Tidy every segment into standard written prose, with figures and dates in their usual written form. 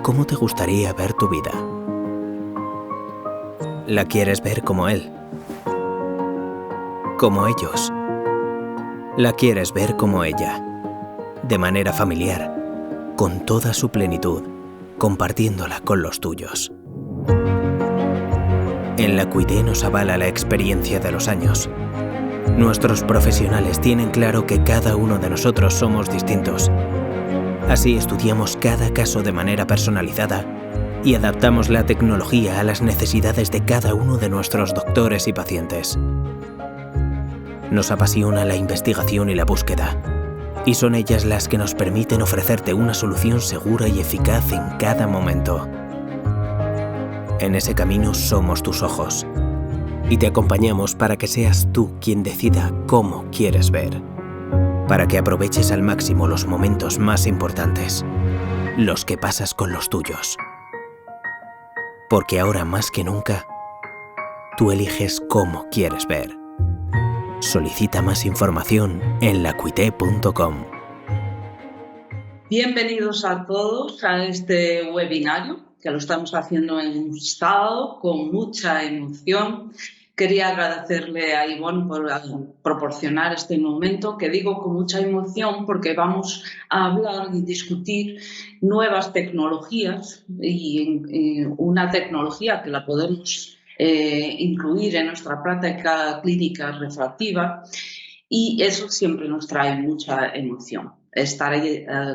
¿Cómo te gustaría ver tu vida? ¿La quieres ver como él? ¿Como ellos? ¿La quieres ver como ella? De manera familiar, con toda su plenitud, compartiéndola con los tuyos. En la Cuité nos avala la experiencia de los años. Nuestros profesionales tienen claro que cada uno de nosotros somos distintos. Así estudiamos cada caso de manera personalizada y adaptamos la tecnología a las necesidades de cada uno de nuestros doctores y pacientes. Nos apasiona la investigación y la búsqueda, y son ellas las que nos permiten ofrecerte una solución segura y eficaz en cada momento. En ese camino somos tus ojos, y te acompañamos para que seas tú quien decida cómo quieres ver, para que aproveches al máximo los momentos más importantes, los que pasas con los tuyos. Porque ahora más que nunca, tú eliges cómo quieres ver. Solicita más información en lacuité.com. Bienvenidos a todos a este webinario, que lo estamos haciendo en un sábado con mucha emoción. Quería agradecerle a Ivonne por proporcionar este momento, que digo con mucha emoción porque vamos a hablar y discutir nuevas tecnologías y una tecnología que la podemos incluir en nuestra práctica clínica refractiva, y eso siempre nos trae mucha emoción. Estar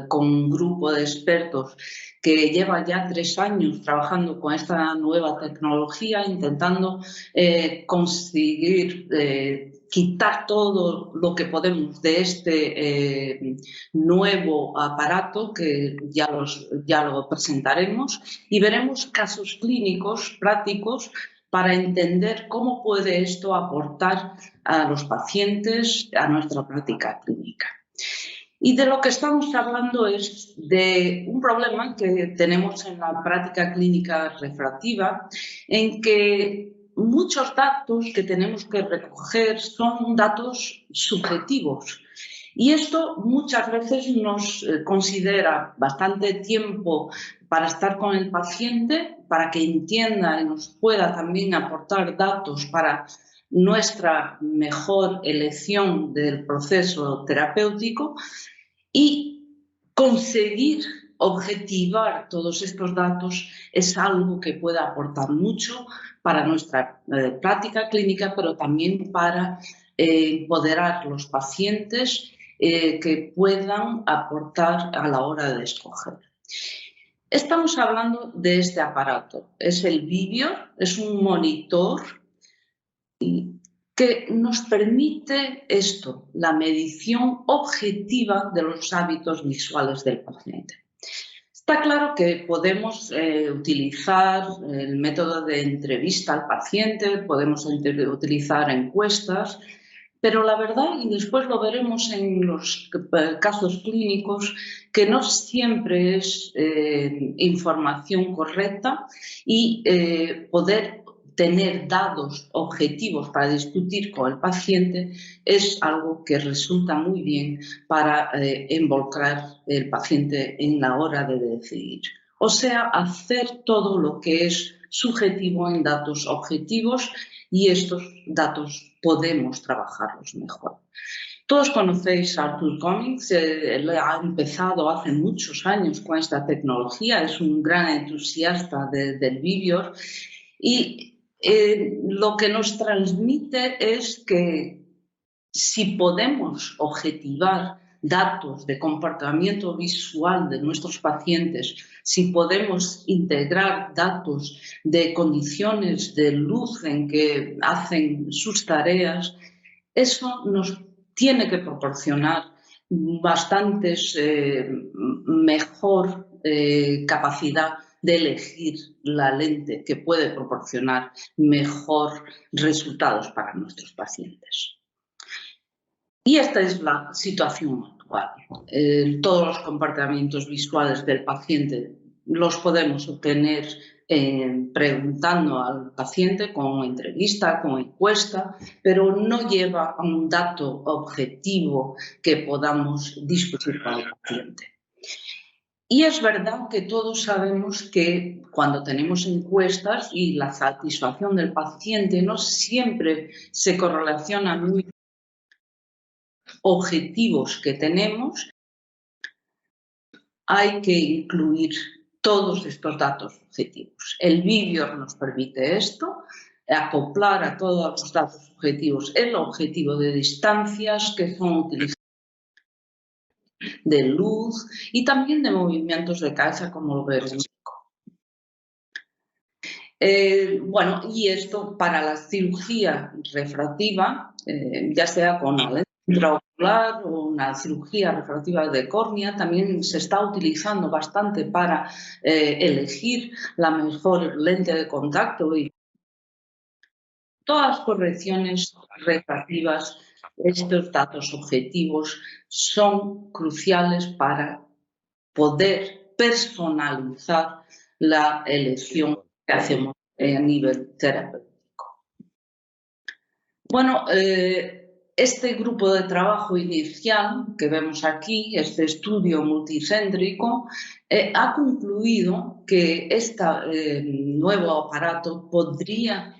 con un grupo de expertos que lleva ya 3 años trabajando con esta nueva tecnología, intentando conseguir quitar todo lo que podemos de este nuevo aparato, que ya lo presentaremos, y veremos casos clínicos prácticos para entender cómo puede esto aportar a los pacientes, a nuestra práctica clínica. Y de lo que estamos hablando es de un problema que tenemos en la práctica clínica refractiva, en que muchos datos que tenemos que recoger son datos subjetivos. Y esto muchas veces nos considera bastante tiempo para estar con el paciente, para que entienda y nos pueda también aportar datos para nuestra mejor elección del proceso terapéutico, y conseguir objetivar todos estos datos es algo que puede aportar mucho para nuestra práctica clínica, pero también para empoderar a los pacientes que puedan aportar a la hora de escoger. Estamos hablando de este aparato, es el Vivio, es un monitor que nos permite esto, la medición objetiva de los hábitos visuales del paciente. Está claro que podemos utilizar el método de entrevista al paciente, podemos utilizar encuestas, pero la verdad, y después lo veremos en los casos clínicos, que no siempre es información correcta, y poder tener datos objetivos para discutir con el paciente es algo que resulta muy bien para involucrar el paciente en la hora de decidir. O sea, hacer todo lo que es subjetivo en datos objetivos, y estos datos podemos trabajarlos mejor. Todos conocéis a Arthur Cummings, él ha empezado hace muchos años con esta tecnología, es un gran entusiasta del Vivio, y lo que nos transmite es que si podemos objetivar datos de comportamiento visual de nuestros pacientes, si podemos integrar datos de condiciones de luz en que hacen sus tareas, eso nos tiene que proporcionar bastantes mejor capacidad de elegir la lente que puede proporcionar mejor resultados para nuestros pacientes. Y esta es la situación actual. Todos los comportamientos visuales del paciente los podemos obtener preguntando al paciente con entrevista, con encuesta, pero no lleva a un dato objetivo que podamos discutir con el paciente. Y es verdad que todos sabemos que cuando tenemos encuestas y la satisfacción del paciente no siempre se correlaciona muy con los objetivos que tenemos, hay que incluir todos estos datos objetivos. El Vivior nos permite esto, acoplar a todos los datos objetivos el objetivo de distancias que son utilizados, de luz y también de movimientos de cabeza, como lo veremos. Bueno, y esto para la cirugía refractiva, ya sea con la lente intraocular o una cirugía refractiva de córnea, también se está utilizando bastante para elegir la mejor lente de contacto y todas las correcciones refractivas. Estos datos objetivos son cruciales para poder personalizar la elección que hacemos a nivel terapéutico. Bueno, este grupo de trabajo inicial que vemos aquí, este estudio multicéntrico, ha concluido que este nuevo aparato podría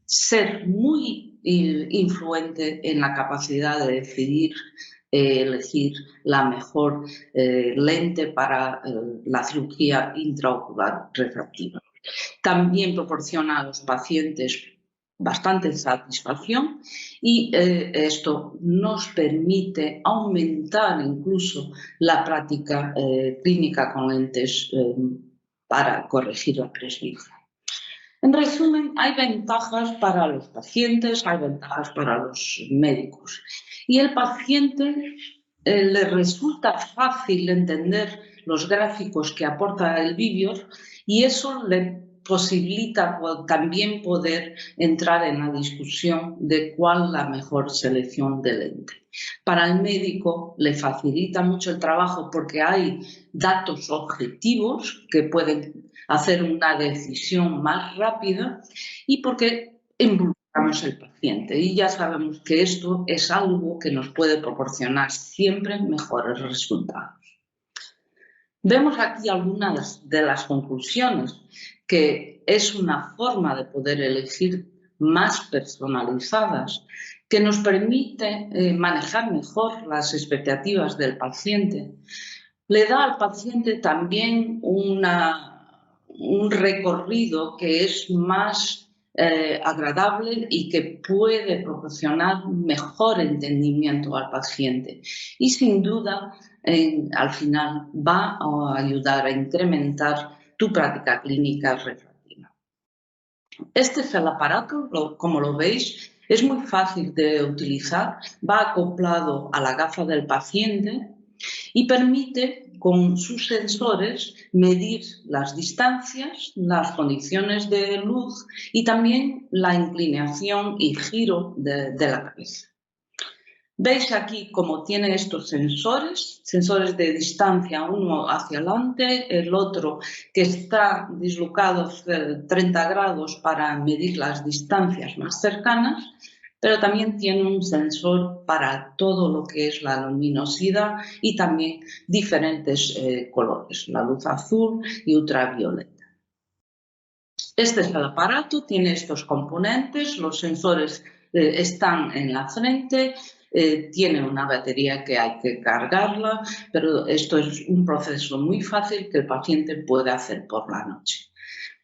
ser muy influente en la capacidad de decidir elegir la mejor lente para la cirugía intraocular refractiva. También proporciona a los pacientes bastante satisfacción y esto nos permite aumentar incluso la práctica clínica con lentes para corregir la presbicia. En resumen, hay ventajas para los pacientes, hay ventajas para los médicos. Y al paciente le resulta fácil entender los gráficos que aporta el Vivior y eso le posibilita también poder entrar en la discusión de cuál es la mejor selección de lente. Para el médico le facilita mucho el trabajo porque hay datos objetivos que pueden hacer una decisión más rápida y porque involucramos al paciente. Y ya sabemos que esto es algo que nos puede proporcionar siempre mejores resultados. Vemos aquí algunas de las conclusiones, que es una forma de poder elegir más personalizadas, que nos permite manejar mejor las expectativas del paciente. Le da al paciente también un recorrido que es más agradable y que puede proporcionar mejor entendimiento al paciente. Y sin duda, al final, va a ayudar a incrementar tu práctica clínica refractiva. Este es el aparato, como lo veis, es muy fácil de utilizar, va acoplado a la gafa del paciente y permite con sus sensores medir las distancias, las condiciones de luz y también la inclinación y giro de la cabeza. Veis aquí cómo tiene estos sensores de distancia, uno hacia adelante, el otro que está dislocado 30 grados para medir las distancias más cercanas, pero también tiene un sensor para todo lo que es la luminosidad y también diferentes colores, la luz azul y ultravioleta. Este es el aparato, tiene estos componentes, los sensores están en la frente, tiene una batería que hay que cargarla, pero esto es un proceso muy fácil que el paciente puede hacer por la noche.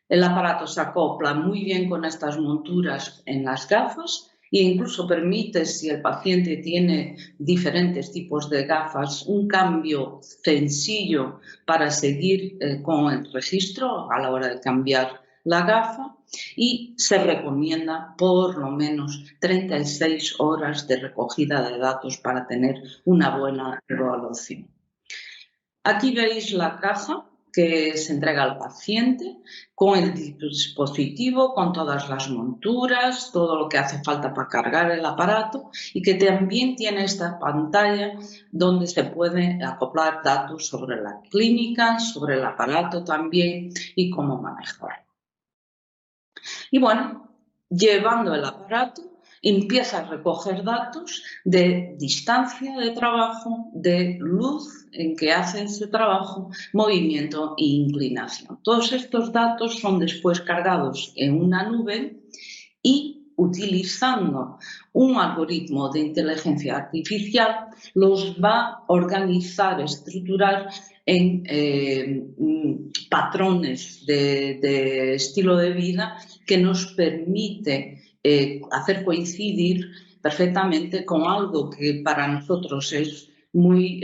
El aparato se acopla muy bien con estas monturas en las gafas e incluso permite, si el paciente tiene diferentes tipos de gafas, un cambio sencillo para seguir con el registro a la hora de cambiar la gafa y se recomienda por lo menos 36 horas de recogida de datos para tener una buena evaluación. Aquí veis la caja que se entrega al paciente con el dispositivo, con todas las monturas, todo lo que hace falta para cargar el aparato y que también tiene esta pantalla donde se puede acoplar datos sobre la clínica, sobre el aparato también y cómo manejarlo. Y bueno, llevando el aparato empieza a recoger datos de distancia de trabajo, de luz en que hace ese trabajo, movimiento e inclinación. Todos estos datos son después cargados en una nube y utilizando un algoritmo de inteligencia artificial los va a organizar, estructurar en patrones de estilo de vida que nos permite hacer coincidir perfectamente con algo que para nosotros es muy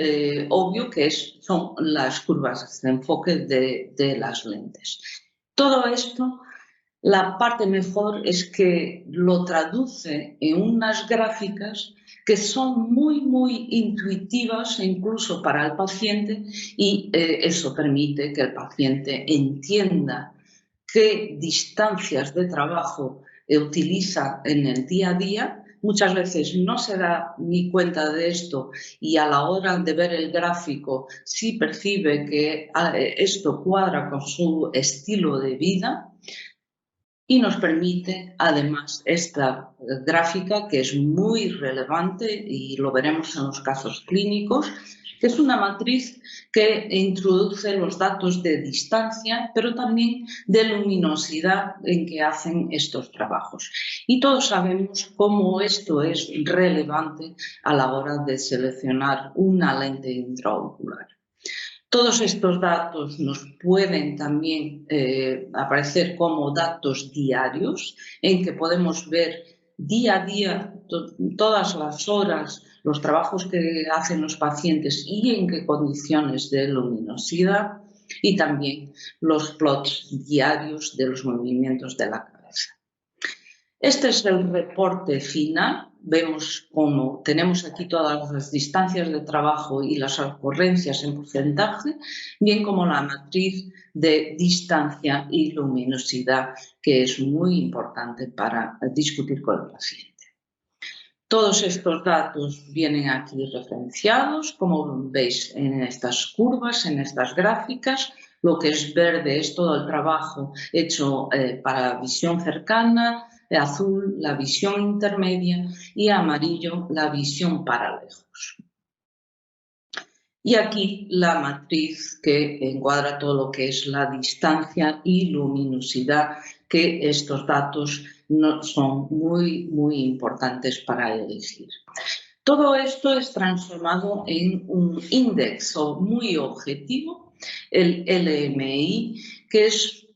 obvio, que son las curvas de enfoque de las lentes. Todo esto, la parte mejor es que lo traduce en unas gráficas que son muy intuitivas incluso para el paciente y eso permite que el paciente entienda qué distancias de trabajo utiliza en el día a día. Muchas veces no se da ni cuenta de esto y a la hora de ver el gráfico sí percibe que esto cuadra con su estilo de vida. Y nos permite, además, esta gráfica, que es muy relevante y lo veremos en los casos clínicos, que es una matriz que introduce los datos de distancia, pero también de luminosidad en que hacen estos trabajos. Y todos sabemos cómo esto es relevante a la hora de seleccionar una lente intraocular. Todos estos datos nos pueden también aparecer como datos diarios, en que podemos ver día a día, todas las horas, los trabajos que hacen los pacientes y en qué condiciones de luminosidad, y también los plots diarios de los movimientos de la cabeza. Este es el reporte final. Vemos cómo tenemos aquí todas las distancias de trabajo y las ocurrencias en porcentaje, bien como la matriz de distancia y luminosidad, que es muy importante para discutir con el paciente. Todos estos datos vienen aquí referenciados, como veis en estas curvas, en estas gráficas. Lo que es verde es todo el trabajo hecho para visión cercana, azul la visión intermedia y amarillo la visión para lejos. Y aquí la matriz que encuadra todo lo que es la distancia y luminosidad, que estos datos no son muy importantes para elegir. Todo esto es transformado en un índice muy objetivo, el LMI, que es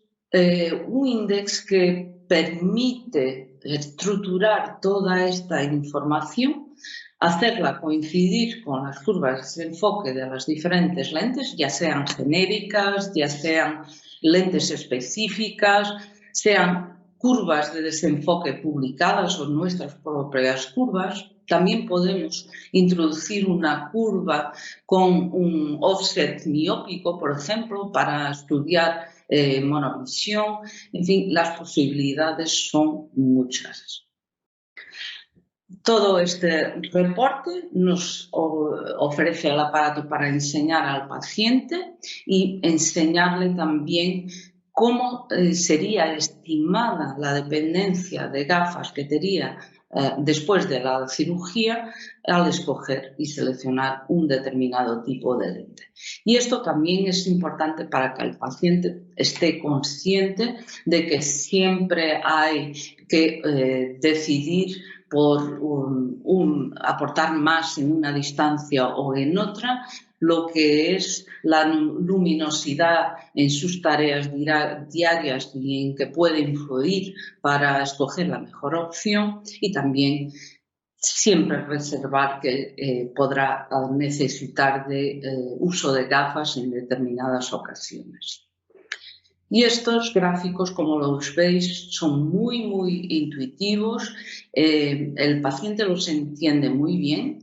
un índice que permite estructurar toda esta información, hacerla coincidir con las curvas de enfoque de las diferentes lentes, ya sean genéricas, ya sean lentes específicas, sean curvas de desenfoque publicadas o nuestras propias curvas. También podemos introducir una curva con un offset miópico, por ejemplo, para estudiar monovisión. En fin, las posibilidades son muchas. Todo este reporte nos ofrece el aparato para enseñar al paciente y enseñarle también cómo sería estimada la dependencia de gafas que tendría después de la cirugía al escoger y seleccionar un determinado tipo de lente. Y esto también es importante para que el paciente esté consciente de que siempre hay que decidir por aportar más en una distancia o en otra, lo que es la luminosidad en sus tareas diarias y en que puede influir para escoger la mejor opción, y también siempre reservar que podrá necesitar de uso de gafas en determinadas ocasiones. Y estos gráficos, como los veis, son muy intuitivos, el paciente los entiende muy bien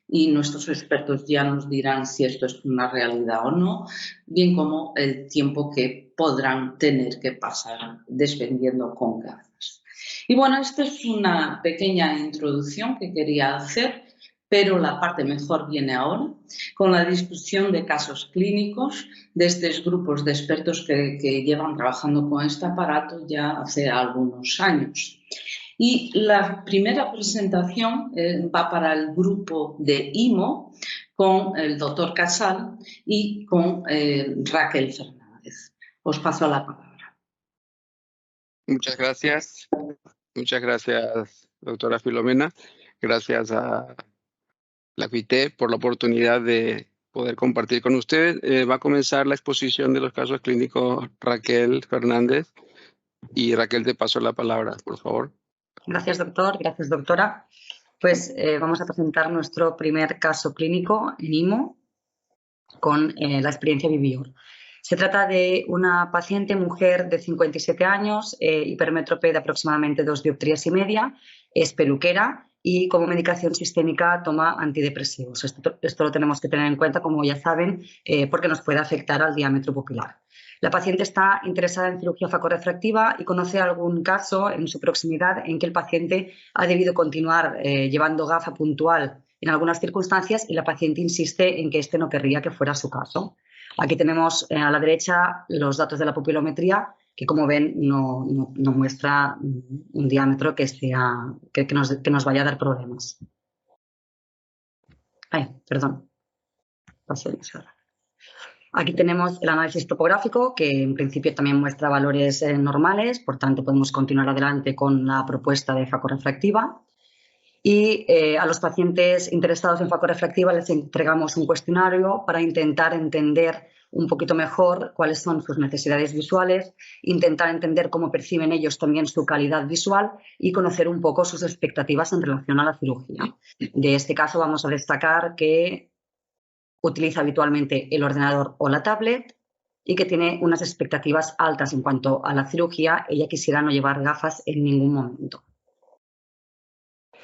y nuestros expertos ya nos dirán si esto es una realidad o no, bien como el tiempo que podrán tener que pasar despendiendo con gafas. Y bueno, esta es una pequeña introducción que quería hacer, pero la parte mejor viene ahora, con la discusión de casos clínicos de estos grupos de expertos que llevan trabajando con este aparato ya hace algunos años. Y la primera presentación va para el grupo de IMO con el doctor Casal y con Raquel Fernández. Os paso la palabra. Muchas gracias, doctora Filomena. Gracias a la FITE por la oportunidad de poder compartir con ustedes. Va a comenzar la exposición de los casos clínicos Raquel Fernández. Y Raquel, te paso la palabra, por favor. Gracias, doctor. Gracias, doctora. Pues vamos a presentar nuestro primer caso clínico en IMO con la experiencia Vivior. Se trata de una paciente mujer de 57 años, hipermétrope de aproximadamente 2,5 dioptrías, es peluquera y como medicación sistémica toma antidepresivos. Esto lo tenemos que tener en cuenta, como ya saben, porque nos puede afectar al diámetro pupilar. La paciente está interesada en cirugía facorefractiva y conoce algún caso en su proximidad en que el paciente ha debido continuar llevando gafa puntual en algunas circunstancias y la paciente insiste en que este no querría que fuera su caso. Aquí tenemos a la derecha los datos de la pupilometría, que como ven no muestra un diámetro que nos vaya a dar problemas. Ay, perdón. Aquí tenemos el análisis topográfico, que en principio también muestra valores normales, por tanto podemos continuar adelante con la propuesta de facorefractiva. Y a los pacientes interesados en facorefractiva les entregamos un cuestionario para intentar entender un poquito mejor cuáles son sus necesidades visuales, intentar entender cómo perciben ellos también su calidad visual y conocer un poco sus expectativas en relación a la cirugía. De este caso vamos a destacar que utiliza habitualmente el ordenador o la tablet y que tiene unas expectativas altas en cuanto a la cirugía. Ella quisiera no llevar gafas en ningún momento.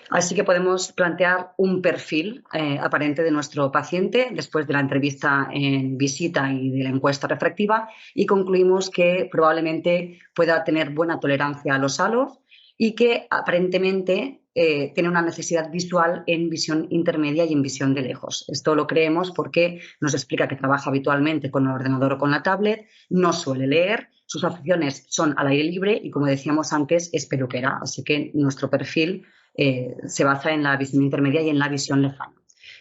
Así que podemos plantear un perfil aparente de nuestro paciente después de la entrevista en visita y de la encuesta refractiva y concluimos que probablemente pueda tener buena tolerancia a los halos y que aparentemente tiene una necesidad visual en visión intermedia y en visión de lejos. Esto lo creemos porque nos explica que trabaja habitualmente con el ordenador o con la tablet, no suele leer, sus aficiones son al aire libre y, como decíamos antes, es peluquera. Así que nuestro perfil se basa en la visión intermedia y en la visión lejana.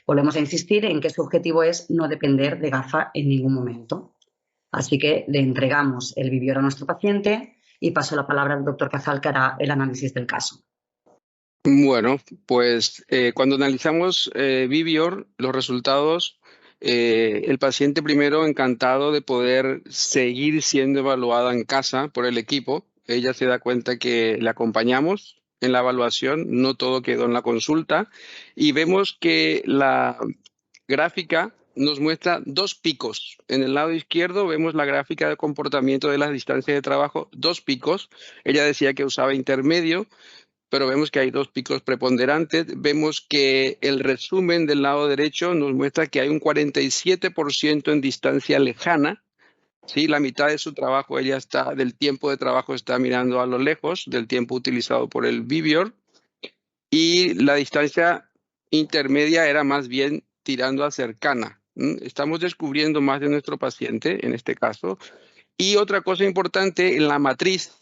Volvemos a insistir en que su objetivo es no depender de gafa en ningún momento. Así que le entregamos el Vivior a nuestro paciente y paso la palabra al doctor Casal, que hará el análisis del caso. Bueno, pues cuando analizamos Vivior, los resultados, el paciente primero encantado de poder seguir siendo evaluada en casa por el equipo. Ella se da cuenta que le acompañamos en la evaluación, no todo quedó en la consulta, y vemos que la gráfica nos muestra 2 picos. En el lado izquierdo vemos la gráfica de comportamiento de las distancias de trabajo, 2 picos. Ella decía que usaba intermedio, pero vemos que hay 2 picos preponderantes. Vemos que el resumen del lado derecho nos muestra que hay un 47% en distancia lejana. Sí, la mitad de su trabajo, del tiempo de trabajo está mirando a lo lejos, del tiempo utilizado por el Vivior. Y la distancia intermedia era más bien tirando a cercana. Estamos descubriendo más de nuestro paciente en este caso. Y otra cosa importante, en la matriz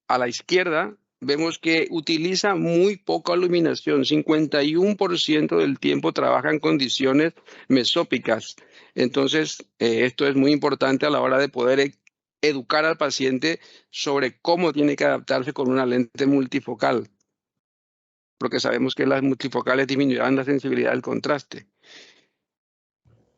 a la izquierda, vemos que utiliza muy poca iluminación. 51% del tiempo trabaja en condiciones mesópicas. Entonces, esto es muy importante a la hora de poder educar al paciente sobre cómo tiene que adaptarse con una lente multifocal, porque sabemos que las multifocales disminuirán la sensibilidad del contraste.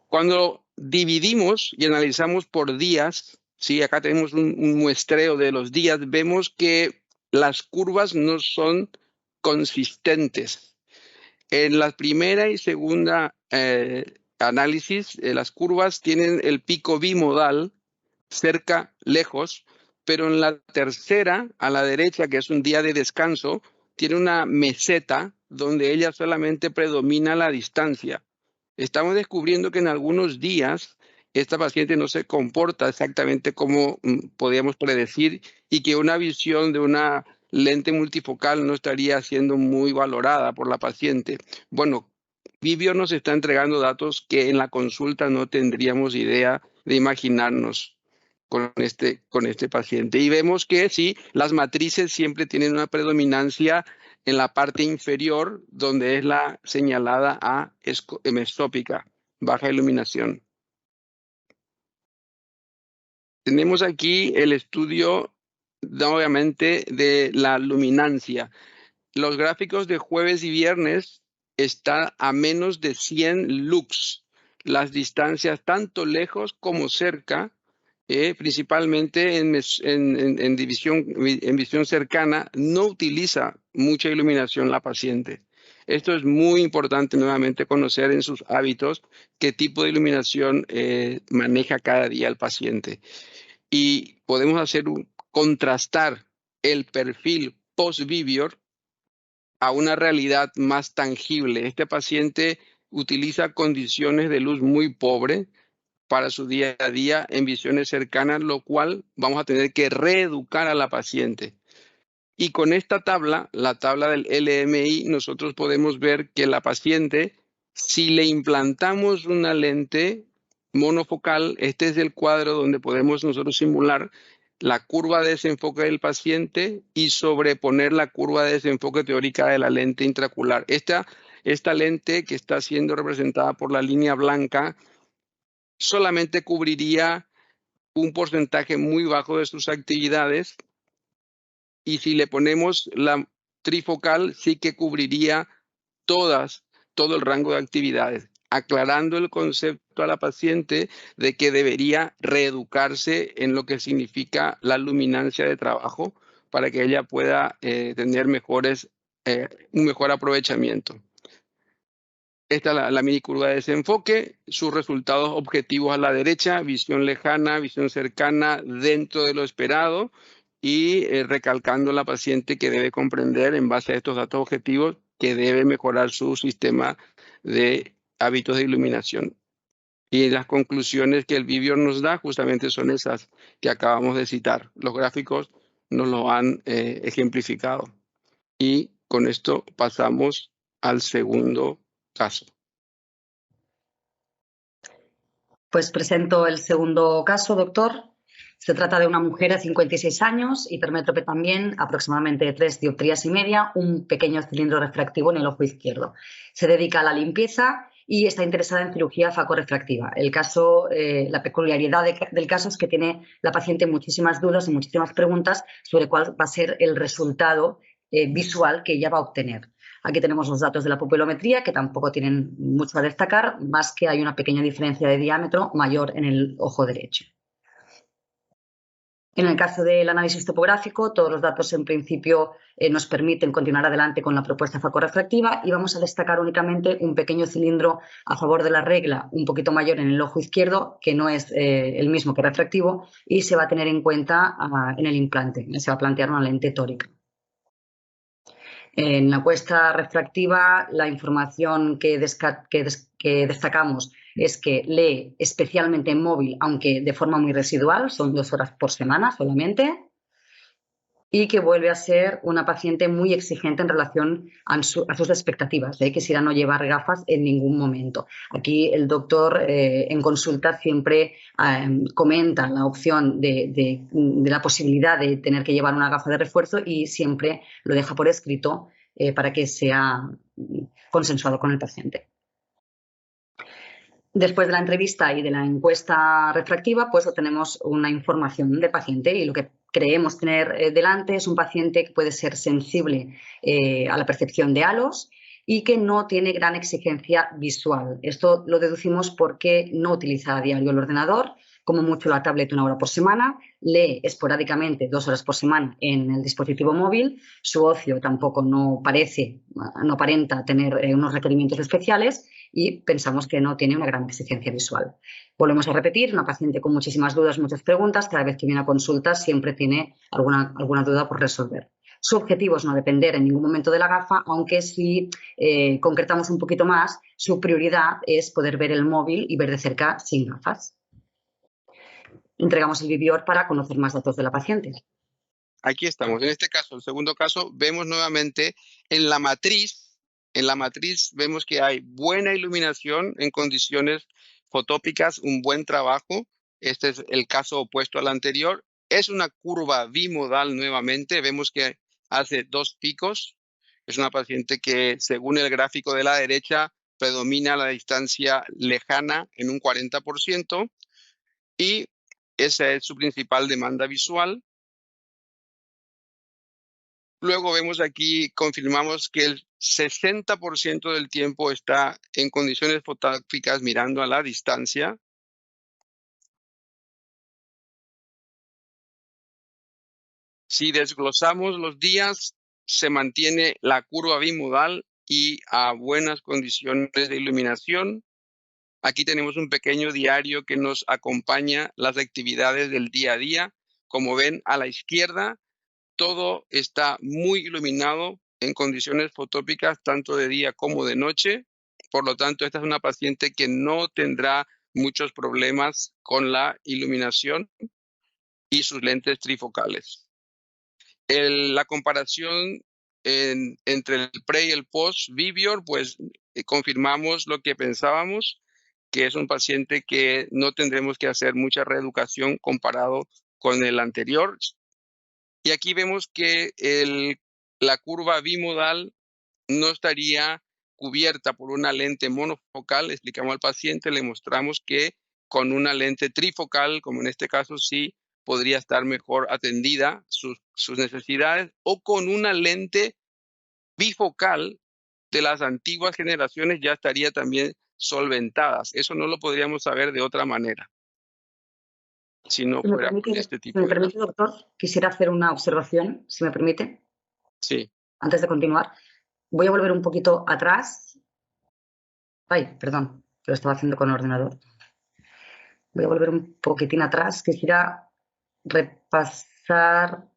Cuando dividimos y analizamos por días, ¿sí? Acá tenemos un muestreo de los días, vemos que las curvas no son consistentes. En la primera y segunda análisis, las curvas tienen el pico bimodal, cerca, lejos, pero en la tercera, a la derecha, que es un día de descanso, tiene una meseta donde ella solamente predomina la distancia. Estamos descubriendo que en algunos días esta paciente no se comporta exactamente como podíamos predecir y que una visión de una lente multifocal no estaría siendo muy valorada por la paciente. Bueno, Vivior nos está entregando datos que en la consulta no tendríamos idea de imaginarnos. con este paciente. Y vemos que sí, las matrices siempre tienen una predominancia en la parte inferior, donde es la señalada a hemestópica, baja iluminación. Tenemos aquí el estudio, obviamente, de la luminancia. Los gráficos de jueves y viernes están a menos de 100 lux. Las distancias tanto lejos como cerca, principalmente en visión cercana, no utiliza mucha iluminación la paciente. Esto es muy importante nuevamente conocer en sus hábitos qué tipo de iluminación maneja cada día el paciente. Y podemos contrastar el perfil post-Vivior a una realidad más tangible. Este paciente utiliza condiciones de luz muy pobres para su día a día en visiones cercanas, lo cual vamos a tener que reeducar a la paciente. Y con esta tabla, la tabla del LMI, nosotros podemos ver que la paciente, si le implantamos una lente monofocal, este es el cuadro donde podemos nosotros simular la curva de desenfoque del paciente y sobreponer la curva de desenfoque teórica de la lente intraocular. Esta lente que está siendo representada por la línea blanca solamente cubriría un porcentaje muy bajo de sus actividades, y si le ponemos la trifocal sí que cubriría todo el rango de actividades, aclarando el concepto a la paciente de que debería reeducarse en lo que significa la luminancia de trabajo para que ella pueda tener un mejor aprovechamiento. Esta es la mini curva de desenfoque, sus resultados objetivos a la derecha, visión lejana, visión cercana, dentro de lo esperado, y recalcando a la paciente que debe comprender en base a estos datos objetivos que debe mejorar su sistema de hábitos de iluminación. Y las conclusiones que el Vivior nos da justamente son esas que acabamos de citar. Los gráficos nos lo han ejemplificado. Y con esto pasamos al segundo caso. Pues presento el segundo caso, doctor. Se trata de una mujer de 56 años, hipermétrope también, aproximadamente de 3 dioptrías y media, un pequeño cilindro refractivo en el ojo izquierdo. Se dedica a la limpieza y está interesada en cirugía facorefractiva. El caso, la peculiaridad del caso es que tiene la paciente muchísimas dudas y muchísimas preguntas sobre cuál va a ser el resultado visual que ella va a obtener. Aquí tenemos los datos de la pupilometría, que tampoco tienen mucho a destacar, más que hay una pequeña diferencia de diámetro mayor en el ojo derecho. En el caso del análisis topográfico, todos los datos en principio nos permiten continuar adelante con la propuesta facorefractiva y vamos a destacar únicamente un pequeño cilindro a favor de la regla, un poquito mayor en el ojo izquierdo, que no es el mismo que refractivo, y se va a tener en cuenta en el implante. Se va a plantear una lente tórica. En la encuesta refractiva, la información que destacamos es que lee especialmente en móvil, aunque de forma muy residual, son 2 horas por semana solamente, y que vuelve a ser una paciente muy exigente en relación a sus expectativas, que quisiera no llevar gafas en ningún momento. Aquí el doctor en consulta siempre comenta la opción de la posibilidad de tener que llevar una gafa de refuerzo y siempre lo deja por escrito para que sea consensuado con el paciente. Después de la entrevista y de la encuesta refractiva, pues obtenemos una información del paciente y lo que creemos tener delante es un paciente que puede ser sensible a la percepción de halos y que no tiene gran exigencia visual. Esto lo deducimos porque no utiliza a diario el ordenador, como mucho la tablet 1 hora por semana, lee esporádicamente 2 horas por semana en el dispositivo móvil, su ocio tampoco no aparenta tener unos requerimientos especiales y pensamos que no tiene una gran exigencia visual. Volvemos a repetir, una paciente con muchísimas dudas, muchas preguntas, cada vez que viene a consulta siempre tiene alguna duda por resolver. Su objetivo es no depender en ningún momento de la gafa, aunque si concretamos un poquito más, su prioridad es poder ver el móvil y ver de cerca sin gafas. Entregamos el Vivior para conocer más datos de la paciente. Aquí estamos. En este caso, el segundo caso, vemos nuevamente en la matriz vemos que hay buena iluminación en condiciones fotópicas, un buen trabajo, Este es el caso opuesto al anterior. Es una curva bimodal nuevamente. Vemos que hace 2 picos. Es una paciente que, según el gráfico de la derecha, predomina la distancia lejana en un 40%. Y esa es su principal demanda visual. Luego vemos aquí, confirmamos que el 60% del tiempo está en condiciones fotográficas mirando a la distancia. Si desglosamos los días, se mantiene la curva bimodal y a buenas condiciones de iluminación. Aquí tenemos un pequeño diario que nos acompaña las actividades del día a día. Como ven a la izquierda, todo está muy iluminado en condiciones fotópicas, tanto de día como de noche. Por lo tanto, esta es una paciente que no tendrá muchos problemas con la iluminación y sus lentes trifocales. La comparación entre el pre y el post Vivior, pues confirmamos lo que pensábamos, que es un paciente que no tendremos que hacer mucha reeducación comparado con el anterior. Y aquí vemos que la curva bimodal no estaría cubierta por una lente monofocal. Explicamos al paciente, le mostramos que con una lente trifocal, como en este caso, sí podría estar mejor atendida sus necesidades, o con una lente bifocal de las antiguas generaciones ya estaría también solventadas. Eso no lo podríamos saber de otra manera, si no fuera con este tipo si me de... permite, doctor, quisiera hacer una observación, si me permite. Sí. Antes de continuar, voy a volver un poquito atrás. Ay, perdón, que lo estaba haciendo con el ordenador. Voy a volver un poquitín atrás. Quisiera repasar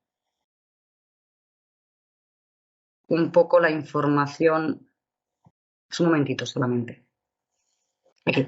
un poco la información. Un momentito solamente. Aquí.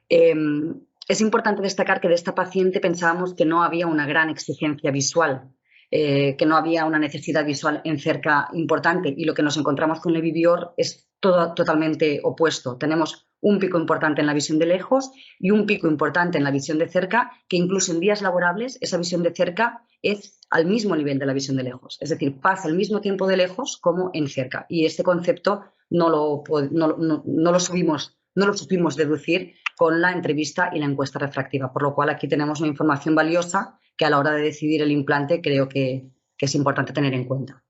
Es importante destacar que de esta paciente pensábamos que no había una gran exigencia visual, que no había una necesidad visual en cerca importante, y lo que nos encontramos con el Vivior es todo totalmente opuesto. Tenemos un pico importante en la visión de lejos y un pico importante en la visión de cerca, que incluso en días laborables esa visión de cerca es al mismo nivel de la visión de lejos, es decir, pasa el mismo tiempo de lejos como en cerca, y este concepto no lo supimos deducir con la entrevista y la encuesta refractiva, por lo cual aquí tenemos una información valiosa que a la hora de decidir el implante creo que es importante tener en cuenta.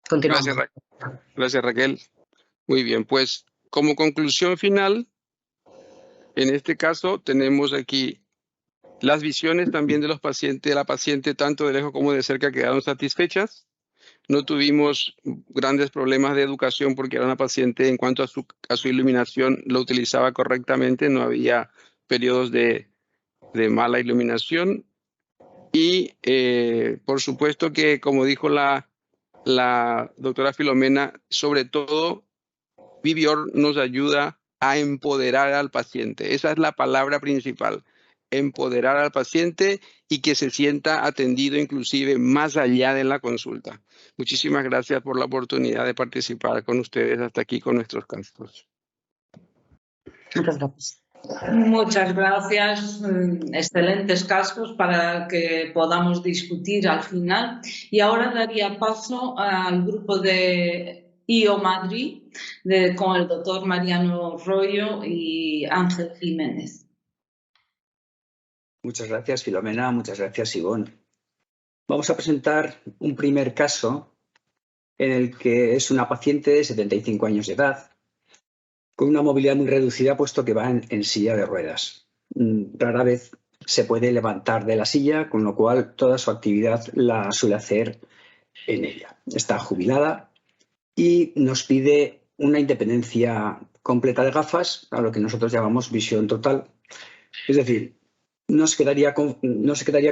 Continuamos. Gracias, Raquel. Muy bien, pues como conclusión final, en este caso tenemos aquí las visiones también de la paciente, tanto de lejos como de cerca, quedaron satisfechas. No tuvimos grandes problemas de educación porque era una paciente, en cuanto a su iluminación, lo utilizaba correctamente, no había periodos de mala iluminación. Y por supuesto que, como dijo la doctora Filomena, sobre todo, Vivior nos ayuda a empoderar al paciente. Esa es la palabra principal, empoderar al paciente y que se sienta atendido inclusive más allá de la consulta. Muchísimas gracias por la oportunidad de participar con ustedes hasta aquí con nuestros casos. Muchas gracias. Muchas gracias. Excelentes casos para que podamos discutir al final. Y ahora daría paso al grupo de IO Madrid con el doctor Mariano Royo y Ángel Jiménez. Muchas gracias, Filomena. Muchas gracias, Ivonne. Vamos a presentar un primer caso en el que es una paciente de 75 años de edad con una movilidad muy reducida, puesto que va en silla de ruedas. Rara vez se puede levantar de la silla, con lo cual toda su actividad la suele hacer en ella. Está jubilada y nos pide una independencia completa de gafas, a lo que nosotros llamamos visión total. Es decir, no se quedaría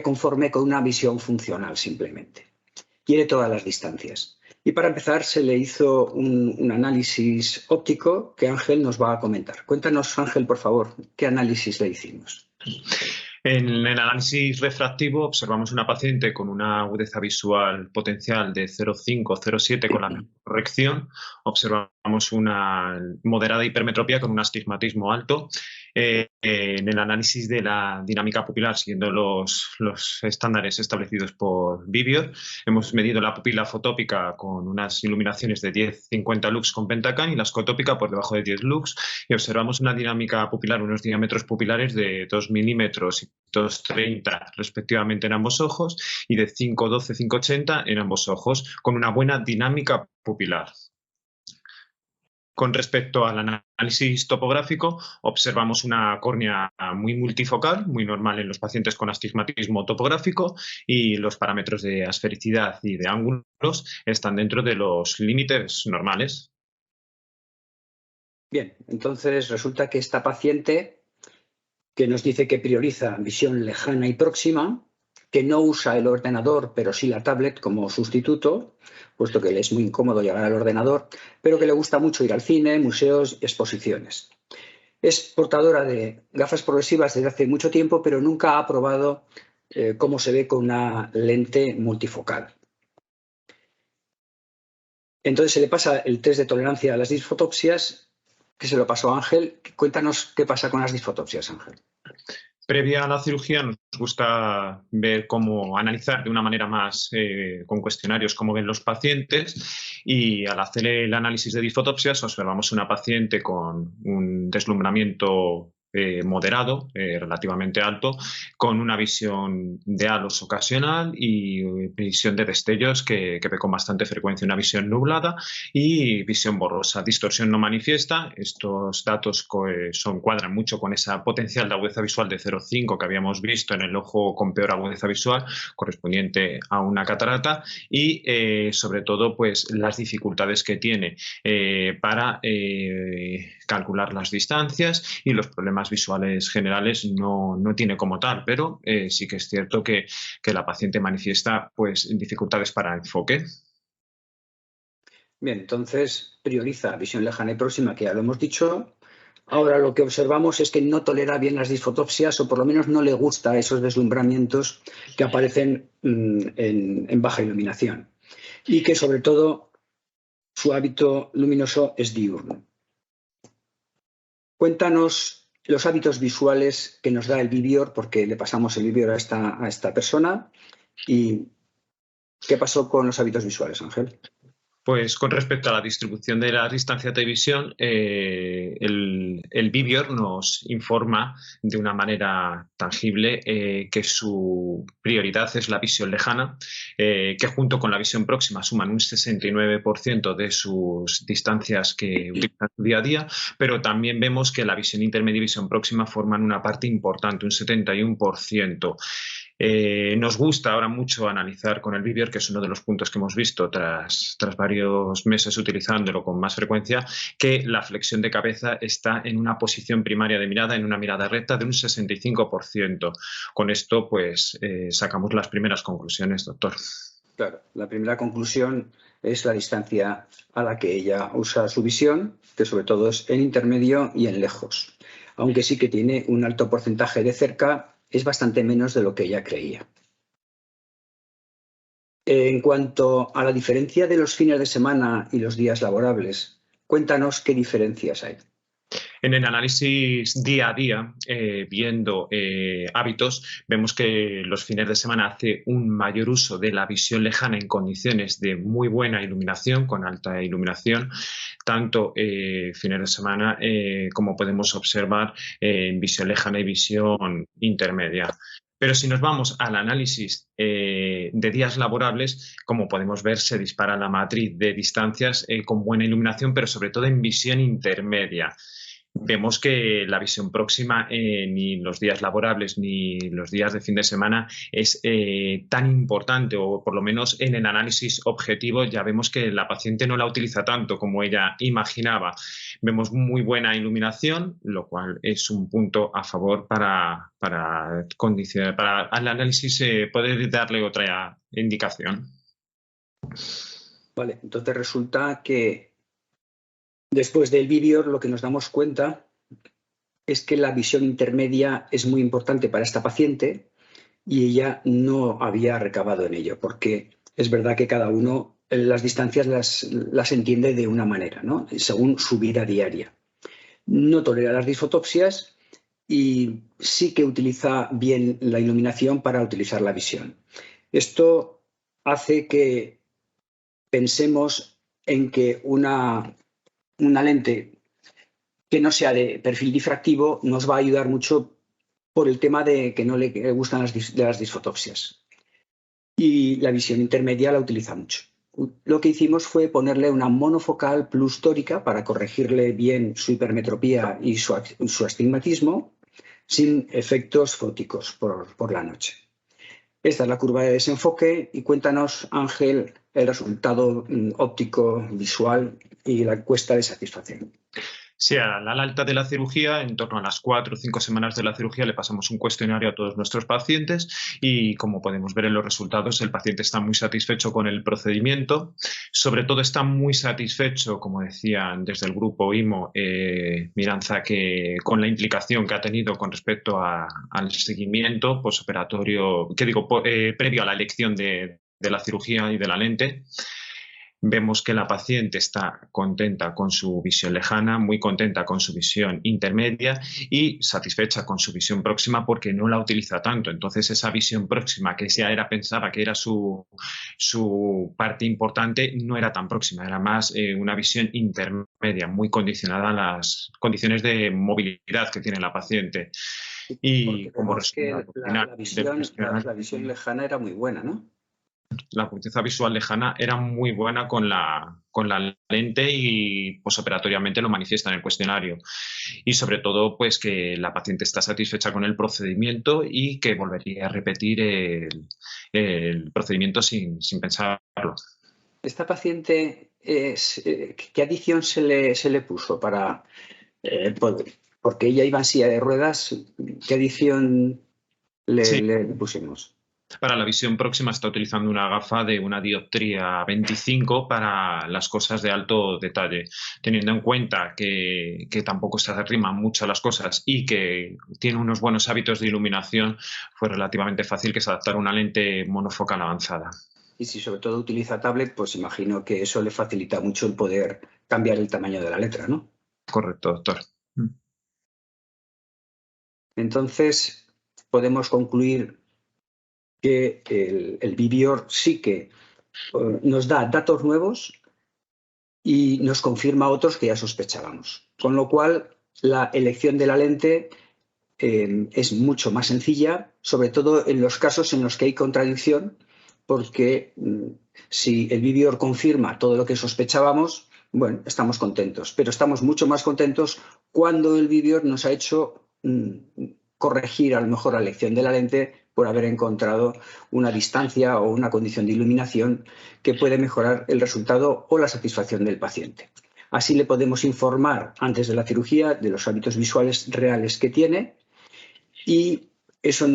conforme con una visión funcional simplemente. Quiere todas las distancias. Y para empezar se le hizo un análisis óptico que Ángel nos va a comentar. Cuéntanos, Ángel, por favor, ¿qué análisis le hicimos? En el análisis refractivo observamos una paciente con una agudeza visual potencial de 0,5-0,7 con la corrección. Observamos una moderada hipermetropía con un astigmatismo alto en el análisis de la dinámica pupilar, siguiendo los estándares establecidos por Vivior, hemos medido la pupila fotópica con unas iluminaciones de 10-50 lux con Pentacan y la escotópica por debajo de 10 lux, y observamos una dinámica pupilar, unos diámetros pupilares de 2 milímetros y 2,30 respectivamente en ambos ojos y de 5,12, 5,80 en ambos ojos, con una buena dinámica pupilar. Con respecto al análisis topográfico, observamos una córnea muy multifocal, muy normal en los pacientes con astigmatismo topográfico, y los parámetros de asfericidad y de ángulos están dentro de los límites normales. Bien, entonces resulta que esta paciente, que nos dice que prioriza visión lejana y próxima, que no usa el ordenador, pero sí la tablet como sustituto, puesto que le es muy incómodo llegar al ordenador, pero que le gusta mucho ir al cine, museos y exposiciones. Es portadora de gafas progresivas desde hace mucho tiempo, pero nunca ha probado cómo se ve con una lente multifocal. Entonces se le pasa el test de tolerancia a las disfotopsias, que se lo pasó a Ángel. Cuéntanos qué pasa con las disfotopsias, Ángel. Previa a la cirugía nos gusta ver cómo analizar de una manera más con cuestionarios cómo ven los pacientes, y al hacer el análisis de disfotopsias observamos una paciente con un deslumbramiento moderado, relativamente alto, con una visión de halos ocasional y visión de destellos que ve con bastante frecuencia, una visión nublada y visión borrosa. Distorsión no manifiesta. Estos datos cuadran mucho con esa potencial de agudeza visual de 0,5 que habíamos visto en el ojo con peor agudeza visual, correspondiente a una catarata, y sobre todo pues las dificultades que tiene para calcular las distancias, y los problemas visuales generales no tiene como tal, pero sí que es cierto que la paciente manifiesta pues dificultades para enfoque. Bien, entonces prioriza visión lejana y próxima, que ya lo hemos dicho. Ahora lo que observamos es que no tolera bien las disfotopsias, o por lo menos no le gusta esos deslumbramientos que aparecen en baja iluminación, y que sobre todo su hábito luminoso es diurno. Cuéntanos los hábitos visuales que nos da el Vivior, porque le pasamos el Vivior a esta persona, y qué pasó con los hábitos visuales, Ángel. Pues con respecto a la distribución de la distancia de visión, el Vivior nos informa de una manera tangible que su prioridad es la visión lejana, que junto con la visión próxima suman un 69% de sus distancias que utilizan su día a día, pero también vemos que la visión intermedia y visión próxima forman una parte importante, un 71%. Nos gusta ahora mucho analizar con el Vivior, que es uno de los puntos que hemos visto tras varios meses utilizándolo con más frecuencia, que la flexión de cabeza está en una posición primaria de mirada, en una mirada recta de un 65%. Con esto, pues, sacamos las primeras conclusiones, doctor. Claro, la primera conclusión es la distancia a la que ella usa su visión, que sobre todo es en intermedio y en lejos, aunque sí que tiene un alto porcentaje de cerca. Es bastante menos de lo que ella creía. En cuanto a la diferencia de los fines de semana y los días laborables, cuéntanos qué diferencias hay. En el análisis día a día, viendo hábitos, vemos que los fines de semana hace un mayor uso de la visión lejana en condiciones de muy buena iluminación, con alta iluminación, tanto fines de semana como podemos observar en visión lejana y visión intermedia. Pero si nos vamos al análisis de días laborables, como podemos ver, se dispara la matriz de distancias con buena iluminación, pero sobre todo en visión intermedia. Vemos que la visión próxima ni los días laborables ni los días de fin de semana es tan importante, o por lo menos en el análisis objetivo ya vemos que la paciente no la utiliza tanto como ella imaginaba. Vemos muy buena iluminación, lo cual es un punto a favor para el análisis poder darle otra indicación. Vale, entonces resulta que después del Vivior lo que nos damos cuenta es que la visión intermedia es muy importante para esta paciente, y ella no había recabado en ello, porque es verdad que cada uno las distancias las entiende de una manera, ¿no? Según su vida diaria. No tolera las disfotopsias y sí que utiliza bien la iluminación para utilizar la visión. Esto hace que pensemos en que una lente que no sea de perfil difractivo nos va a ayudar mucho por el tema de que no le gustan las disfotopsias. Y la visión intermedia la utiliza mucho. Lo que hicimos fue ponerle una monofocal plus tórica para corregirle bien su hipermetropía y su astigmatismo sin efectos fóticos por la noche. Esta es la curva de desenfoque y cuéntanos, Ángel, el resultado óptico visual y la encuesta de satisfacción. Sí, a la alta de la cirugía, en torno a las 4 o 5 semanas de la cirugía, le pasamos un cuestionario a todos nuestros pacientes y, como podemos ver en los resultados, el paciente está muy satisfecho con el procedimiento. Sobre todo está muy satisfecho, como decían desde el grupo IMO, Miranza, que con la implicación que ha tenido con respecto al seguimiento posoperatorio, previo a la elección de la cirugía y de la lente. Vemos que la paciente está contenta con su visión lejana, muy contenta con su visión intermedia y satisfecha con su visión próxima porque no la utiliza tanto. Entonces, esa visión próxima que pensaba que era su parte importante, no era tan próxima, era más una visión intermedia, muy condicionada a las condiciones de movilidad que tiene la paciente. Y como resultado final, la visión lejana era muy buena, ¿no? La corteza visual lejana era muy buena con la lente y posoperatoriamente lo manifiesta en el cuestionario. Y sobre todo, pues que la paciente está satisfecha con el procedimiento y que volvería a repetir el procedimiento sin pensarlo. ¿Esta paciente, qué adición se le puso para porque ella iba en silla de ruedas? ¿Qué adición le pusimos? Para la visión próxima está utilizando una gafa de una dioptría 25 para las cosas de alto detalle. Teniendo en cuenta que tampoco se arriman mucho a las cosas y que tiene unos buenos hábitos de iluminación, fue relativamente fácil que se adaptara una lente monofocal avanzada. Y si sobre todo utiliza tablet, pues imagino que eso le facilita mucho el poder cambiar el tamaño de la letra, ¿no? Correcto, doctor. Entonces, podemos concluir que el Vivior sí que nos da datos nuevos y nos confirma otros que ya sospechábamos. Con lo cual, la elección de la lente es mucho más sencilla, sobre todo en los casos en los que hay contradicción, porque si el Vivior confirma todo lo que sospechábamos, bueno, estamos contentos. Pero estamos mucho más contentos cuando el Vivior nos ha hecho corregir a lo mejor la elección de la lente por haber encontrado una distancia o una condición de iluminación que puede mejorar el resultado o la satisfacción del paciente. Así le podemos informar antes de la cirugía de los hábitos visuales reales que tiene y eso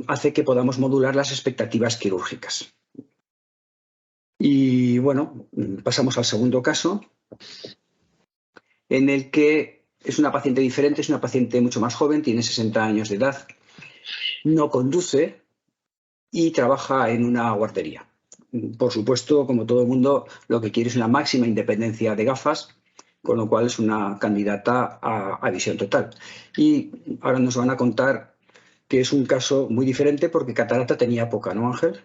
hace que podamos modular las expectativas quirúrgicas. Y bueno, pasamos al segundo caso, en el que es una paciente diferente, es una paciente mucho más joven, tiene 60 años de edad, no conduce y trabaja en una guardería. Por supuesto, como todo el mundo, lo que quiere es una máxima independencia de gafas, con lo cual es una candidata a visión total. Y ahora nos van a contar que es un caso muy diferente porque catarata tenía poca, ¿no, Ángel?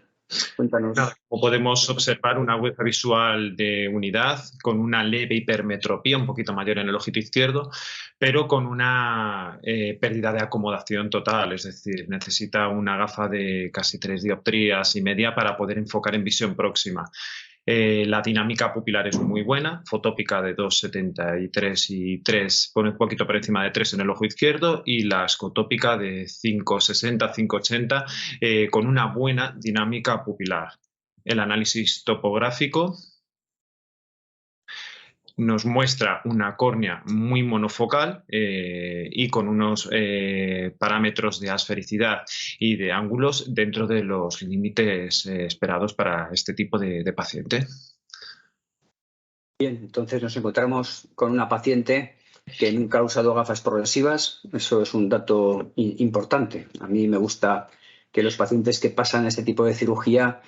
Cuéntanos. Como podemos observar, una agudeza visual de unidad con una leve hipermetropía, un poquito mayor en el ojito izquierdo, pero con una pérdida de acomodación total, es decir, necesita una gafa de casi 3 dioptrías y media para poder enfocar en visión próxima. La dinámica pupilar es muy buena, fotópica de 2,73 y 3, pone un poquito por encima de 3 en el ojo izquierdo, y la escotópica de 5,60, 5,80, con una buena dinámica pupilar. El análisis topográfico nos muestra una córnea muy monofocal y con unos parámetros de asfericidad y de ángulos dentro de los límites esperados para este tipo de paciente. Bien, entonces nos encontramos con una paciente que nunca ha usado gafas progresivas. Eso es un dato importante. A mí me gusta que los pacientes que pasan este tipo de cirugía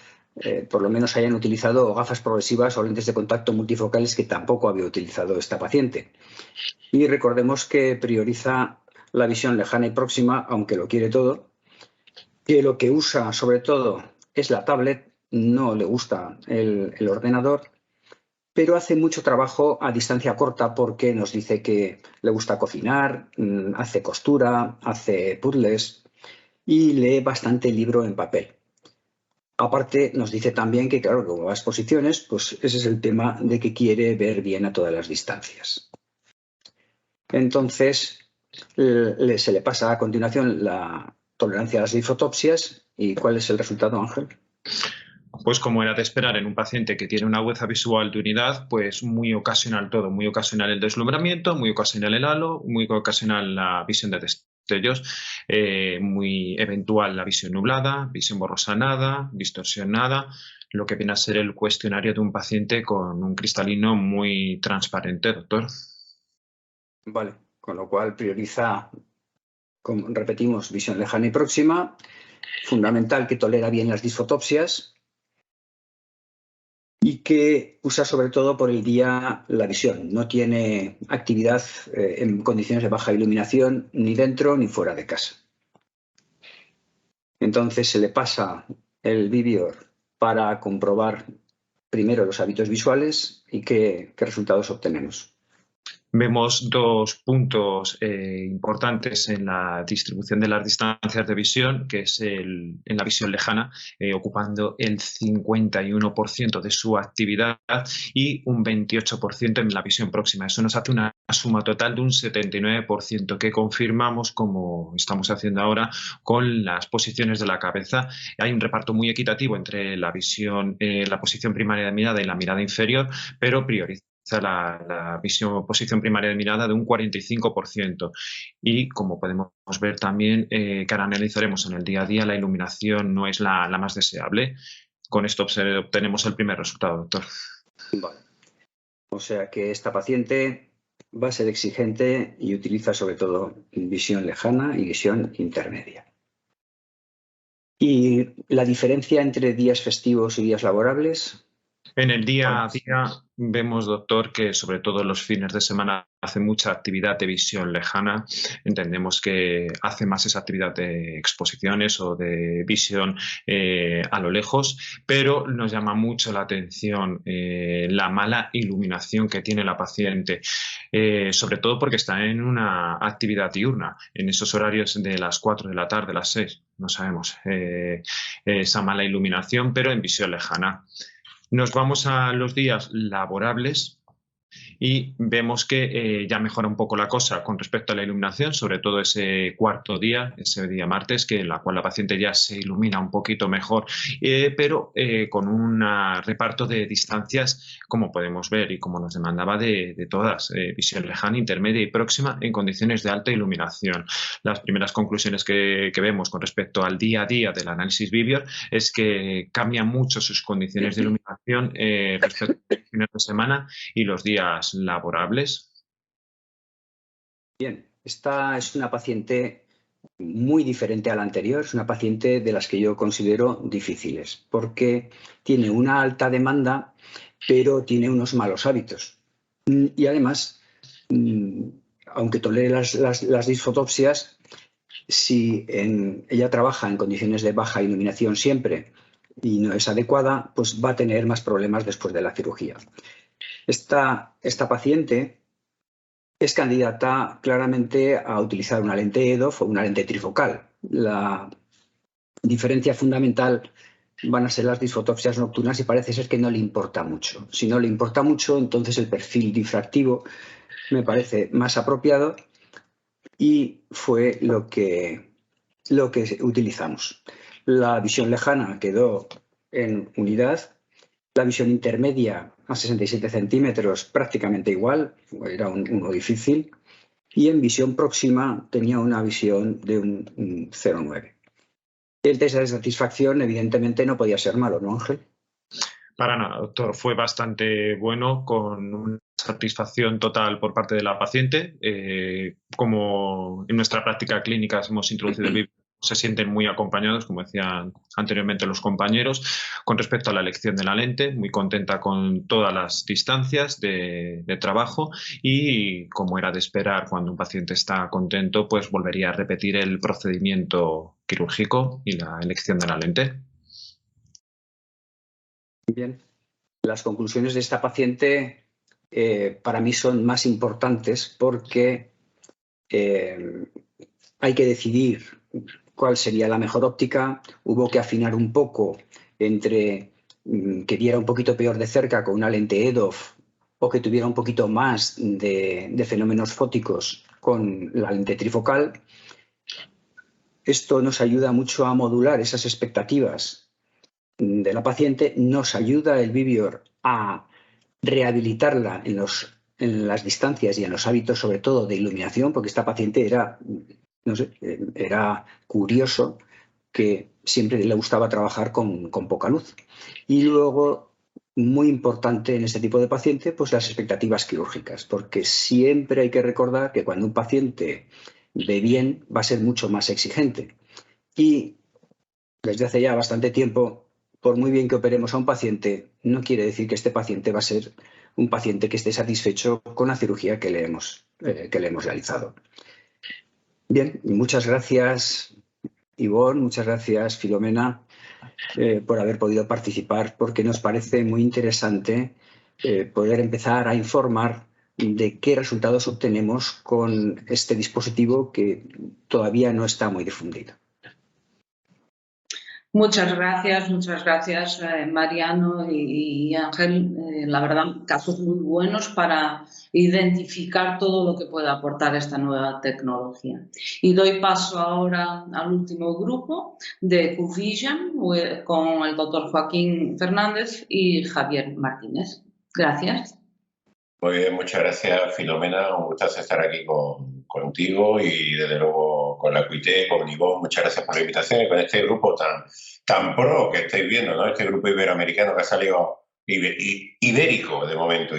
por lo menos hayan utilizado gafas progresivas o lentes de contacto multifocales, que tampoco había utilizado esta paciente. Y recordemos que prioriza la visión lejana y próxima, aunque lo quiere todo, que lo que usa sobre todo es la tablet, no le gusta el ordenador, pero hace mucho trabajo a distancia corta porque nos dice que le gusta cocinar, hace costura, hace puzzles y lee bastante libro en papel. Aparte, nos dice también que, claro, como va a exposiciones, pues ese es el tema de que quiere ver bien a todas las distancias. Entonces, se le pasa a continuación la tolerancia a las disfotopsias. ¿Y cuál es el resultado, Ángel? Pues como era de esperar en un paciente que tiene una agudeza visual de unidad, pues muy ocasional todo, muy ocasional el deslumbramiento, muy ocasional el halo, muy ocasional la visión de destellos, muy eventual la visión nublada, visión borrosa nada, distorsión nada, lo que viene a ser el cuestionario de un paciente con un cristalino muy transparente, doctor. Vale, con lo cual prioriza, como repetimos, visión lejana y próxima, fundamental que tolera bien las disfotopsias y que usa sobre todo por el día la visión. No tiene actividad en condiciones de baja iluminación ni dentro ni fuera de casa. Entonces se le pasa el Vivior para comprobar primero los hábitos visuales y qué resultados obtenemos. Vemos dos puntos importantes en la distribución de las distancias de visión, que es en la visión lejana, ocupando el 51% de su actividad y un 28% en la visión próxima. Eso nos hace una suma total de un 79% que confirmamos, como estamos haciendo ahora, con las posiciones de la cabeza. Hay un reparto muy equitativo entre la visión, la posición primaria de mirada y la mirada inferior, pero prioriza la posición primaria de mirada de un 45%. Y como podemos ver también, que ahora analizaremos en el día a día, la iluminación no es la más deseable. Con esto obtenemos el primer resultado, doctor. Vale. O sea que esta paciente va a ser exigente y utiliza sobre todo visión lejana y visión intermedia. ¿Y la diferencia entre días festivos y días laborables? En el día a día vemos, doctor, que sobre todo los fines de semana hace mucha actividad de visión lejana. Entendemos que hace más esa actividad de exposiciones o de visión a lo lejos, pero nos llama mucho la atención la mala iluminación que tiene la paciente, sobre todo porque está en una actividad diurna, en esos horarios de las 4 de la tarde, las 6, no sabemos, esa mala iluminación, pero en visión lejana. Nos vamos a los días laborables y vemos que ya mejora un poco la cosa con respecto a la iluminación, sobre todo ese cuarto día, ese día martes, que en la cual la paciente ya se ilumina un poquito mejor, pero con un reparto de distancias, como podemos ver y como nos demandaba de todas, visión lejana, intermedia y próxima en condiciones de alta iluminación. Las primeras conclusiones que vemos con respecto al día a día del análisis Vivior es que cambian mucho sus condiciones de iluminación respecto a los fines de semana y los días laborables. Bien, esta es una paciente muy diferente a la anterior, es una paciente de las que yo considero difíciles, porque tiene una alta demanda, pero tiene unos malos hábitos. Y además, aunque tolere las disfotopsias, si ella trabaja en condiciones de baja iluminación siempre y no es adecuada, pues va a tener más problemas después de la cirugía. Esta paciente es candidata claramente a utilizar una lente EDOF o una lente trifocal. La diferencia fundamental van a ser las disfotopsias nocturnas y parece ser que no le importa mucho. Si no le importa mucho, entonces el perfil difractivo me parece más apropiado y fue lo que utilizamos. La visión lejana quedó en unidad. La visión intermedia a 67 centímetros prácticamente igual, era uno difícil. Y en visión próxima tenía una visión de un 0,9. El test de satisfacción evidentemente no podía ser malo, ¿no, Ángel? Para nada, doctor. Fue bastante bueno, con una satisfacción total por parte de la paciente. Como en nuestra práctica clínica hemos introducido el Vivior se sienten muy acompañados, como decían anteriormente los compañeros, con respecto a la elección de la lente, muy contenta con todas las distancias de trabajo y, como era de esperar, cuando un paciente está contento, pues volvería a repetir el procedimiento quirúrgico y la elección de la lente. Bien, las conclusiones de esta paciente para mí son más importantes porque hay que decidir cuál sería la mejor óptica. Hubo que afinar un poco entre que viera un poquito peor de cerca con una lente EDOF o que tuviera un poquito más de fenómenos fóticos con la lente trifocal. Esto nos ayuda mucho a modular esas expectativas de la paciente, nos ayuda el Vivior a rehabilitarla en las distancias y en los hábitos, sobre todo de iluminación, porque esta paciente era, no sé, era curioso que siempre le gustaba trabajar con poca luz. Y luego, muy importante en este tipo de paciente, pues las expectativas quirúrgicas, porque siempre hay que recordar que cuando un paciente ve bien va a ser mucho más exigente. Y desde hace ya bastante tiempo, por muy bien que operemos a un paciente, no quiere decir que este paciente va a ser un paciente que esté satisfecho con la cirugía que le hemos realizado. Bien, muchas gracias, Ivonne, muchas gracias, Filomena, por haber podido participar, porque nos parece muy interesante poder empezar a informar de qué resultados obtenemos con este dispositivo que todavía no está muy difundido. Muchas gracias Mariano y Ángel. La verdad, casos muy buenos para identificar todo lo que puede aportar esta nueva tecnología. Y doy paso ahora al último grupo de QVision con el doctor Joaquín Fernández y Javier Martínez. Gracias. Muy bien, muchas gracias, Filomena. Un gustazo estar aquí contigo y, desde luego, con la CUIT, con Ivonne. Muchas gracias por la invitación y con este grupo tan pro que estáis viendo, ¿no? Este grupo iberoamericano que ha salido, ibérico de momento,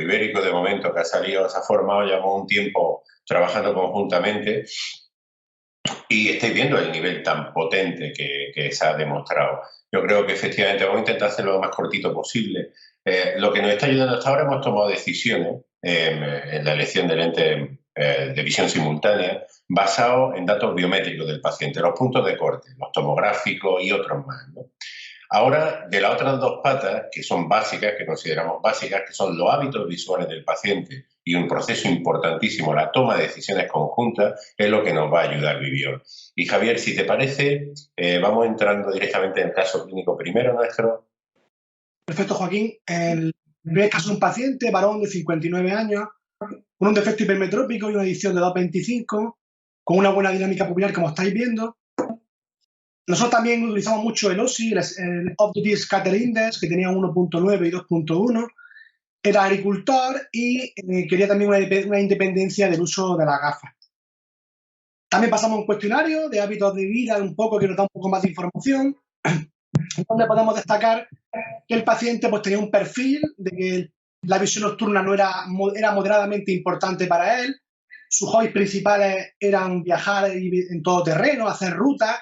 que ha salido, se ha formado, llevamos un tiempo trabajando conjuntamente y estáis viendo el nivel tan potente que se ha demostrado. Yo creo que efectivamente vamos a intentar hacerlo lo más cortito posible. Lo que nos está ayudando hasta ahora, hemos tomado decisiones en la elección de lentes de visión simultánea basado en datos biométricos del paciente, los puntos de corte, los tomográficos y otros más, ¿no? Ahora, de las otras dos patas, que son básicas, que consideramos básicas, que son los hábitos visuales del paciente y un proceso importantísimo, la toma de decisiones conjuntas, es lo que nos va a ayudar Vivior. Y Javier, si te parece, vamos entrando directamente en el caso clínico primero nuestro. Perfecto, Joaquín. El primer caso es un paciente, varón de 59 años, con un defecto hipermetrópico y una edición de 2,25, con una buena dinámica pupilar, como estáis viendo. Nosotros también utilizamos mucho el OSI, el Optic Scatter Index, que tenía 1.9 y 2.1. Era agricultor y quería también una independencia del uso de las gafas. También pasamos un cuestionario de hábitos de vida, un poco que nos da un poco más de información, donde podemos destacar que el paciente pues, tenía un perfil de que la visión nocturna no era moderadamente importante para él. Sus hobbies principales eran viajar en todo terreno, hacer rutas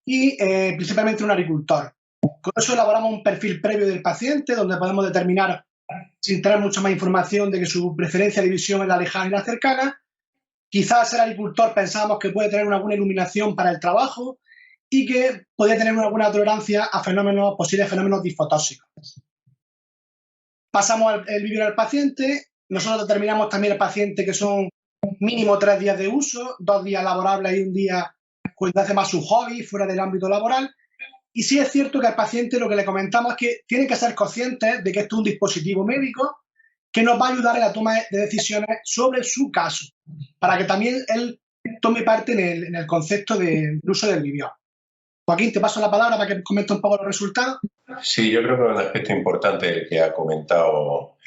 y principalmente un agricultor. Con eso elaboramos un perfil previo del paciente donde podemos determinar, sin tener mucha más información, de que su preferencia de visión es la lejana y la cercana. Quizás ser agricultor pensábamos que puede tener una buena iluminación para el trabajo y que podría tener una buena tolerancia a posibles fenómenos disfotóxicos. Pasamos el vídeo al paciente. Nosotros determinamos también al paciente que son mínimo 3 días de uso, 2 días laborables y 1 día cuando hace más su hobby fuera del ámbito laboral. Y sí es cierto que al paciente lo que le comentamos es que tiene que ser consciente de que esto es un dispositivo médico que nos va a ayudar en la toma de decisiones sobre su caso, para que también él tome parte en el concepto del uso del vídeo. Joaquín, te paso la palabra para que comente un poco los resultados. Sí, yo creo que un aspecto importante que ha comentado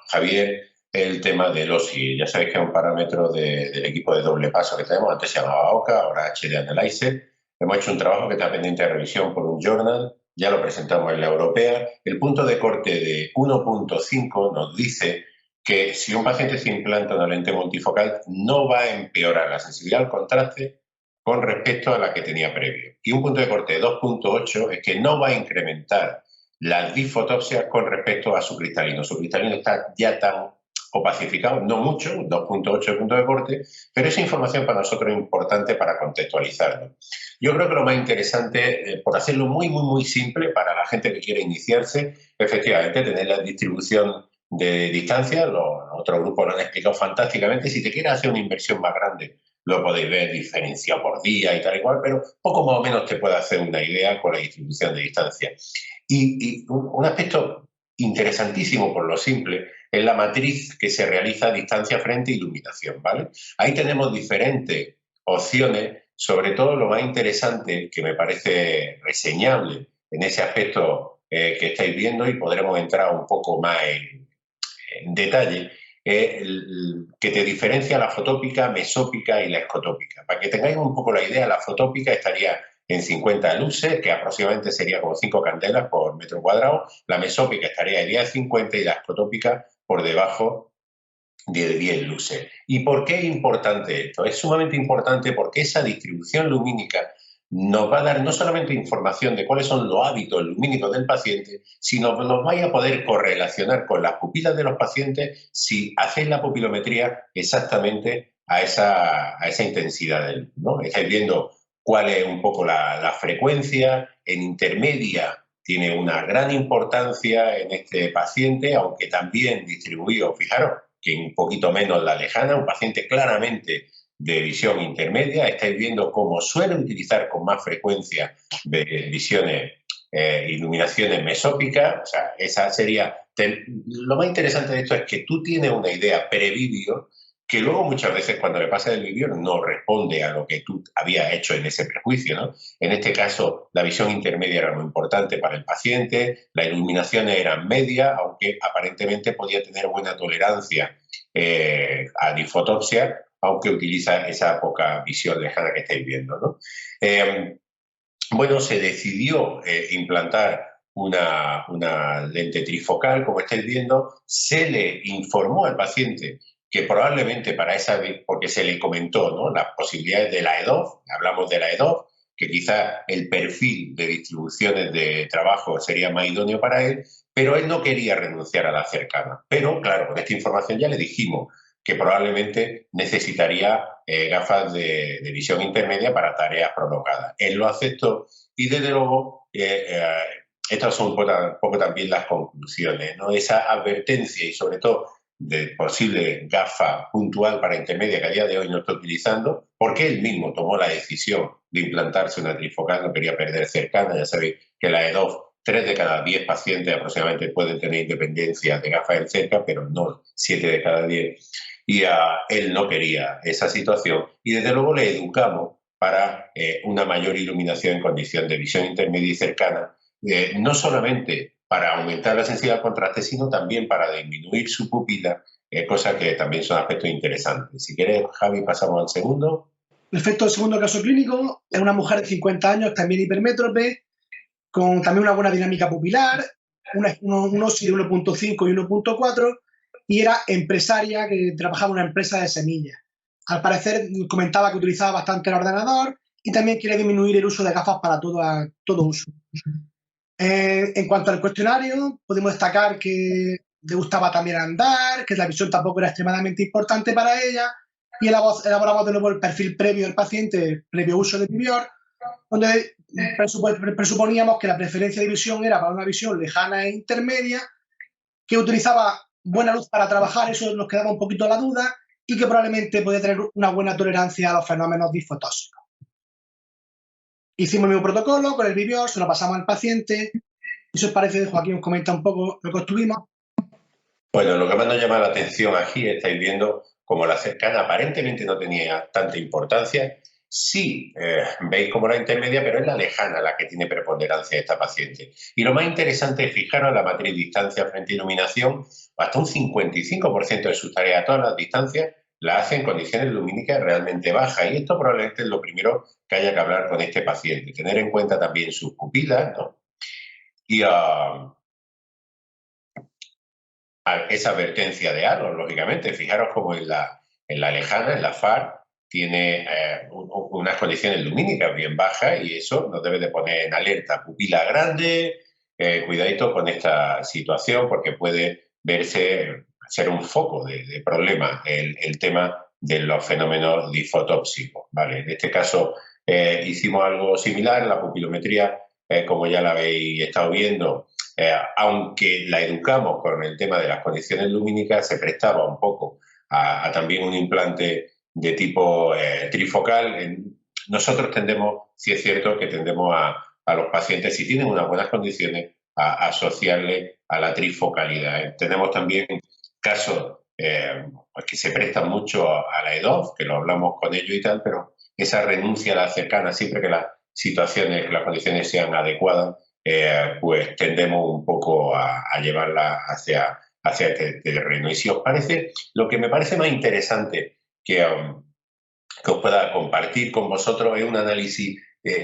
Javier es el tema del OSI. Ya sabéis que es un parámetro del equipo de doble paso que tenemos. Antes se llamaba OCA, ahora HD Analyzer. Hemos hecho un trabajo que está pendiente de revisión por un journal. Ya lo presentamos en la europea. El punto de corte de 1.5 nos dice que si un paciente se implanta una lente multifocal no va a empeorar la sensibilidad al contraste con respecto a la que tenía previo. Y un punto de corte de 2.8 es que no va a incrementar las disfotopsias con respecto a su cristalino. Su cristalino está ya tan opacificado, no mucho, 2.8 punto de corte, pero esa información para nosotros es importante para contextualizarlo. Yo creo que lo más interesante, por hacerlo muy simple para la gente que quiere iniciarse, efectivamente tener la distribución de distancia, los otros grupos lo han explicado fantásticamente. Si te quieres hacer una inversión más grande, lo podéis ver diferenciado por día y tal y cual, pero poco más o menos te puede hacer una idea con la distribución de distancia. Y un aspecto interesantísimo por lo simple es la matriz que se realiza a distancia frente e iluminación, ¿vale? Ahí tenemos diferentes opciones, sobre todo lo más interesante que me parece reseñable en ese aspecto que estáis viendo, y podremos entrar un poco más en detalle, que te diferencia la fotópica, mesópica y la escotópica. Para que tengáis un poco la idea, la fotópica estaría en 50 luces, que aproximadamente sería como 5 candelas por metro cuadrado. La mesópica estaría de 10 a 50 y la escotópica por debajo de 10 luces. ¿Y por qué es importante esto? Es sumamente importante porque esa distribución lumínica nos va a dar no solamente información de cuáles son los hábitos lumínicos del paciente, sino que los vais a poder correlacionar con las pupilas de los pacientes si hacéis la pupilometría exactamente a esa intensidad de luz, ¿no? Estáis viendo cuál es un poco la frecuencia. En intermedia tiene una gran importancia en este paciente, aunque también distribuido, fijaros, que un poquito menos la lejana, un paciente claramente de visión intermedia. Estáis viendo cómo suele utilizar con más frecuencia de visiones, iluminaciones mesópicas. O sea, esa sería... Lo más interesante de esto es que tú tienes una idea pre-vídeo que luego muchas veces cuando le pasa el vídeo no responde a lo que tú habías hecho en ese prejuicio, ¿no? En este caso, la visión intermedia era muy importante para el paciente, las iluminaciones eran medias, aunque aparentemente podía tener buena tolerancia a disfotopsia, aunque utiliza esa poca visión lejana que estáis viendo, ¿no? Bueno, se decidió implantar una lente trifocal, como estáis viendo. Se le informó al paciente que probablemente para esa, porque se le comentó, ¿no?, las posibilidades de la EDOF, hablamos de la EDOF, que quizá el perfil de distribuciones de trabajo sería más idóneo para él, pero él no quería renunciar a la cercana. Pero, claro, con esta información ya le dijimos que probablemente necesitaría gafas de visión intermedia para tareas prolongadas. Él lo aceptó y, desde luego, estas son un poco también las conclusiones, ¿no? Esa advertencia y, sobre todo, de posible gafa puntual para intermedia que a día de hoy no está utilizando, porque él mismo tomó la decisión de implantarse una trifocal, no quería perder cercana. Ya sabéis que la EDOF, 3 de cada 10 pacientes aproximadamente pueden tener independencia de gafas en cerca, pero no 7 de cada 10. Y él no quería esa situación, y desde luego le educamos para una mayor iluminación en condición de visión intermedia y cercana, no solamente para aumentar la sensibilidad al contraste, sino también para disminuir su pupila, cosas que también son aspectos interesantes. Si quieres, Javi, pasamos al segundo. Perfecto, el segundo caso clínico es una mujer de 50 años, también hipermétrope, con también una buena dinámica pupilar, un OSI de 1.5 y 1.4, y era empresaria que trabajaba en una empresa de semillas. Al parecer comentaba que utilizaba bastante el ordenador y también quiere disminuir el uso de gafas para todo uso. En cuanto al cuestionario, podemos destacar que le gustaba también andar, que la visión tampoco era extremadamente importante para ella, y elaboramos de nuevo el perfil previo del paciente, previo uso de Vivior, donde presuponíamos que la preferencia de visión era para una visión lejana e intermedia, que utilizaba buena luz para trabajar, eso nos quedaba un poquito la duda, y que probablemente podía tener una buena tolerancia a los fenómenos disfotóxicos. Hicimos el mismo protocolo con el Vivior, se lo pasamos al paciente. Y si os parece, Joaquín os comenta un poco lo que obtuvimos. Bueno, lo que más nos llama la atención aquí, estáis viendo como la cercana aparentemente no tenía tanta importancia. Sí, veis como la intermedia, pero es la lejana la que tiene preponderancia de esta paciente. Y lo más interesante es fijaros la matriz distancia frente a iluminación. Hasta un 55% de sus tareas a todas las distancias la hace en condiciones lumínicas realmente bajas. Y esto probablemente es lo primero que haya que hablar con este paciente. Tener en cuenta también sus pupilas, ¿no? Y esa advertencia de halo, lógicamente. Fijaros como en la lejana, en la FAR, tiene unas condiciones lumínicas bien bajas y eso nos debe de poner en alerta. Pupila grande, cuidadito con esta situación porque puede ser un foco de problema el tema de los fenómenos disfotópsicos, ¿vale? En este caso hicimos algo similar, la pupilometría, como ya la habéis estado viendo, aunque la educamos con el tema de las condiciones lumínicas, se prestaba un poco a también un implante de tipo trifocal. Nosotros tendemos, si es cierto, que tendemos a los pacientes, si tienen unas buenas condiciones, a asociarle a la trifocalidad. Tenemos también casos que se prestan mucho a la EDOF, que lo hablamos con ellos y tal, pero esa renuncia a la cercana, siempre que las situaciones, que las condiciones sean adecuadas, pues tendemos un poco a llevarla hacia este terreno. Y si os parece, lo que me parece más interesante que os pueda compartir con vosotros es un análisis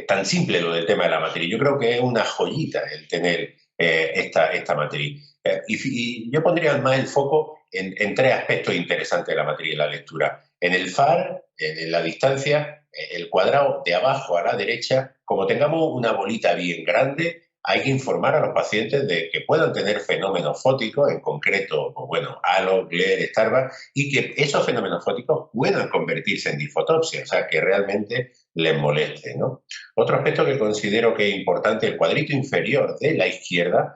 tan simple lo del tema de la matriz. Yo creo que es una joyita el tener esta matriz. Y yo pondría más el foco en tres aspectos interesantes de la matriz de la lectura. En el FAR, en la distancia, el cuadrado de abajo a la derecha, como tengamos una bolita bien grande, hay que informar a los pacientes de que puedan tener fenómenos fóticos, en concreto, pues bueno, halo, GLER, Starbucks, y que esos fenómenos fóticos puedan convertirse en disfotopsia, o sea, que realmente les moleste, ¿no? Otro aspecto que considero que es importante, el cuadrito inferior de la izquierda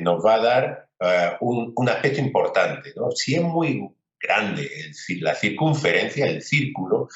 nos va a dar un aspecto importante, ¿no? Si es muy grande la circunferencia, el círculo,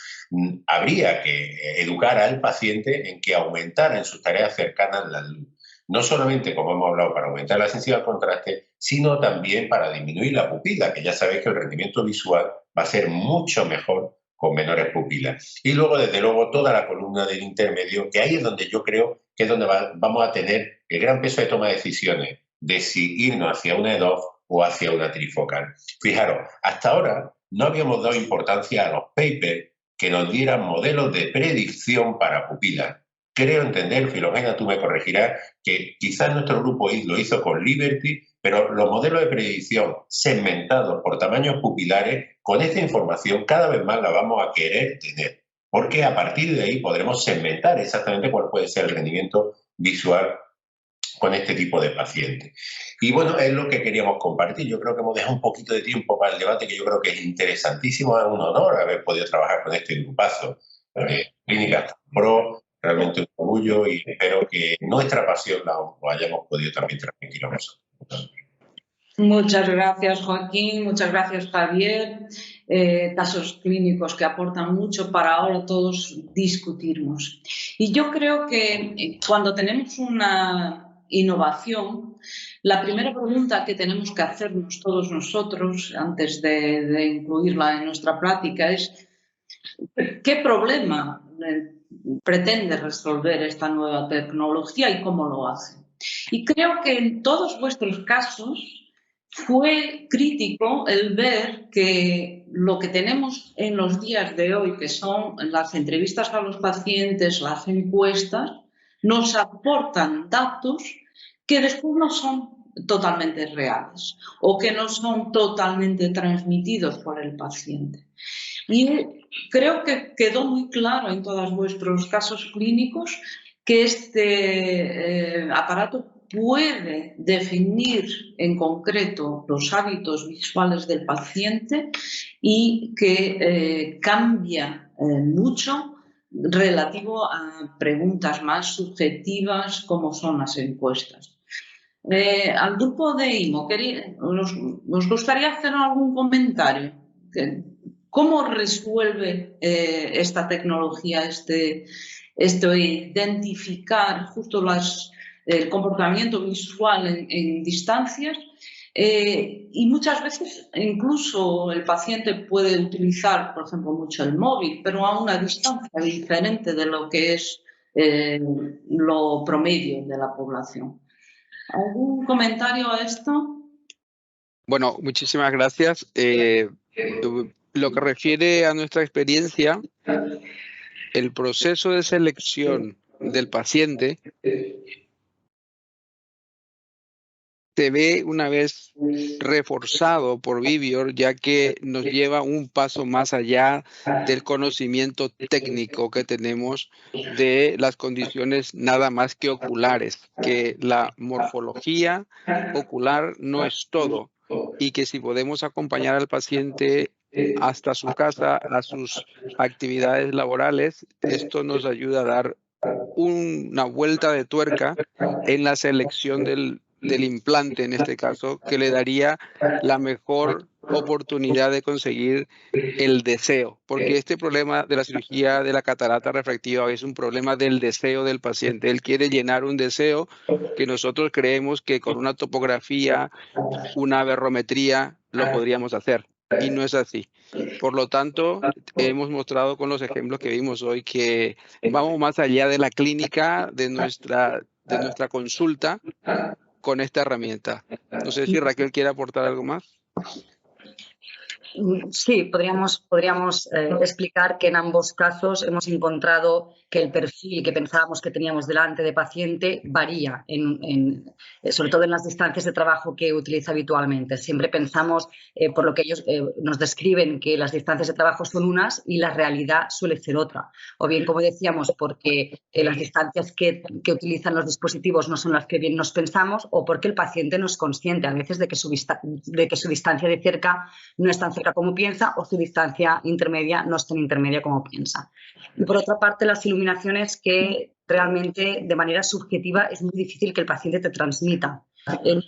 habría que educar al paciente en que aumentara en sus tareas cercanas la luz. No solamente, como hemos hablado, para aumentar la sensibilidad al contraste, sino también para disminuir la pupila, que ya sabéis que el rendimiento visual va a ser mucho mejor con menores pupilas. Y luego, desde luego, toda la columna del intermedio, que ahí es donde yo creo que es donde vamos a tener el gran peso de toma de decisiones, de si irnos hacia una EDOF o hacia una trifocal. Fijaros, hasta ahora no habíamos dado importancia a los papers que nos dieran modelos de predicción para pupilas. Creo entender, Filomena, tú me corregirás, que quizás nuestro grupo lo hizo con Liberty, pero los modelos de predicción segmentados por tamaños pupilares, con esta información cada vez más la vamos a querer tener, porque a partir de ahí podremos segmentar exactamente cuál puede ser el rendimiento visual con este tipo de pacientes. Y bueno, es lo que queríamos compartir. Yo creo que hemos dejado un poquito de tiempo para el debate, que yo creo que es interesantísimo. Es un honor haber podido trabajar con este grupazo de Clínicas Pro. Realmente un orgullo y espero que nuestra pasión lo hayamos podido también transmitir a nosotros. Muchas gracias, Joaquín. Muchas gracias, Javier. Casos clínicos que aportan mucho para ahora todos discutirnos. Y yo creo que cuando tenemos una innovación, la primera pregunta que tenemos que hacernos todos nosotros antes de incluirla en nuestra práctica es ¿qué problema pretende resolver esta nueva tecnología y cómo lo hace? Y creo que en todos vuestros casos fue crítico el ver que lo que tenemos en los días de hoy, que son las entrevistas a los pacientes, las encuestas, nos aportan datos que después no son totalmente reales o que no son totalmente transmitidos por el paciente. Y creo que quedó muy claro en todos vuestros casos clínicos que este aparato puede definir en concreto los hábitos visuales del paciente y que cambia mucho relativo a preguntas más subjetivas como son las encuestas. Al grupo de IMO, ¿os gustaría hacer algún comentario? ¿Cómo resuelve esta tecnología esto identificar justo el comportamiento visual en distancias? Y muchas veces incluso el paciente puede utilizar, por ejemplo, mucho el móvil, pero a una distancia diferente de lo que es lo promedio de la población. ¿Algún comentario a esto? Bueno, muchísimas gracias. Lo que refiere a nuestra experiencia, el proceso de selección del paciente se ve una vez reforzado por Vivior, ya que nos lleva un paso más allá del conocimiento técnico que tenemos de las condiciones nada más que oculares, que la morfología ocular no es todo y que si podemos acompañar al paciente hasta su casa, a sus actividades laborales, esto nos ayuda a dar una vuelta de tuerca en la selección del implante, en este caso, que le daría la mejor oportunidad de conseguir el deseo, porque este problema de la cirugía de la catarata refractiva es un problema del deseo del paciente. Él quiere llenar un deseo que nosotros creemos que con una topografía, una aberrometría, lo podríamos hacer, y no es así. Por lo tanto, hemos mostrado con los ejemplos que vimos hoy que vamos más allá de la clínica, de nuestra consulta con esta herramienta. No sé si Raquel quiere aportar algo más. Sí, podríamos explicar que en ambos casos hemos encontrado que el perfil que pensábamos que teníamos delante de paciente varía, sobre todo en las distancias de trabajo que utiliza habitualmente. Siempre pensamos, por lo que ellos nos describen, que las distancias de trabajo son unas y la realidad suele ser otra. O bien, como decíamos, porque las distancias que utilizan los dispositivos no son las que bien nos pensamos, o porque el paciente no es consciente a veces de que su distancia de cerca no es tan cerca como piensa, o su distancia intermedia no es tan intermedia como piensa. Y por otra parte, las iluminaciones que realmente de manera subjetiva es muy difícil que el paciente te transmita.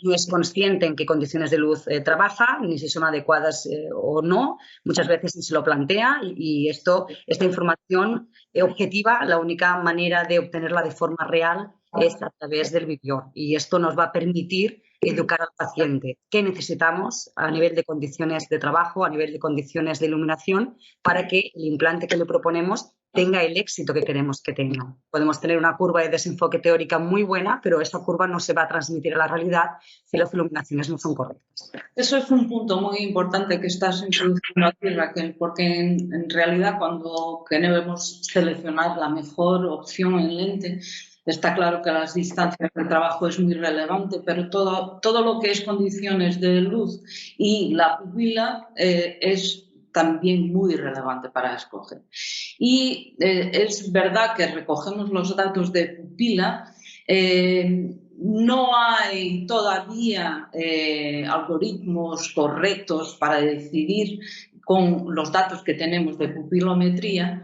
No es consciente en qué condiciones de luz trabaja, ni si son adecuadas o no. Muchas veces ni se lo plantea y esta información objetiva, la única manera de obtenerla de forma real es a través del Vivior. Y esto nos va a permitir educar al paciente qué necesitamos a nivel de condiciones de trabajo, a nivel de condiciones de iluminación, para que el implante que le proponemos tenga el éxito que queremos que tenga. Podemos tener una curva de desenfoque teórica muy buena, pero esa curva no se va a transmitir a la realidad si las iluminaciones no son correctas. Eso es un punto muy importante que estás introduciendo aquí, Raquel, porque en realidad cuando queremos seleccionar la mejor opción en lente, está claro que las distancias de trabajo es muy relevante, pero todo lo que es condiciones de luz y la pupila es también muy relevante para escoger. Y es verdad que recogemos los datos de pupila. No hay todavía algoritmos correctos para decidir con los datos que tenemos de pupilometría,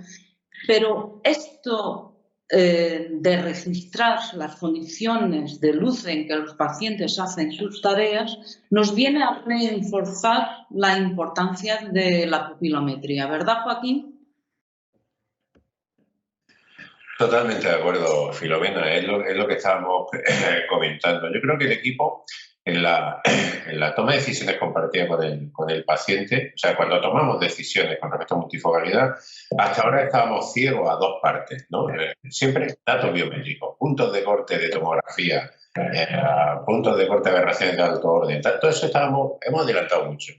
pero esto de registrar las condiciones de luz en que los pacientes hacen sus tareas nos viene a reforzar la importancia de la pupilometría, ¿verdad, Joaquín? Totalmente de acuerdo, Filomena, es lo que estábamos comentando. Yo creo que el equipo en la toma de decisiones compartida con el paciente, o sea, cuando tomamos decisiones con respecto a multifocalidad, hasta ahora estábamos ciegos a dos partes, ¿no? Siempre datos biométricos, puntos de corte de tomografía, puntos de corte de aberraciones de alto orden, todo eso hemos adelantado mucho.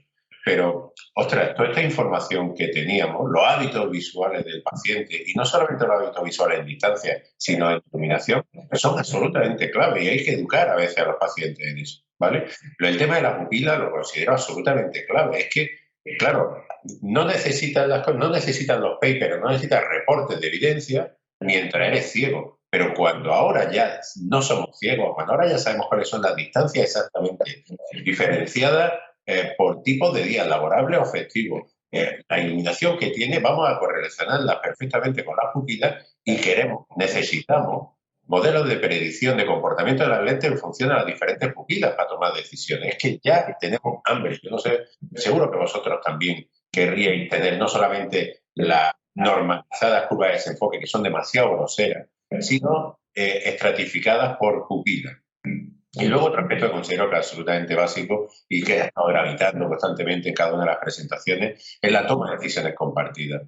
Pero, ostras, toda esta información que teníamos, los hábitos visuales del paciente, y no solamente los hábitos visuales en distancia, sino en iluminación, son absolutamente clave y hay que educar a veces a los pacientes en eso, ¿vale? Pero el tema de la pupila lo considero absolutamente clave. Es que, claro, no necesitan los papers, no necesitan reportes de evidencia mientras eres ciego. Pero cuando ahora ya no somos ciegos, cuando ahora ya sabemos cuáles son las distancias exactamente diferenciadas, por tipos de días laborables o festivos. La iluminación que tiene vamos a correlacionarla perfectamente con las pupilas y necesitamos modelos de predicción de comportamiento de las lentes en función de las diferentes pupilas para tomar decisiones. Es que ya tenemos hambre. Yo no sé, seguro que vosotros también querríais tener no solamente las normalizadas curvas de desenfoque, que son demasiado groseras, sino estratificadas por pupilas. Y luego otro aspecto que considero que es absolutamente básico y que ha estado gravitando constantemente en cada una de las presentaciones es la toma de decisiones compartidas.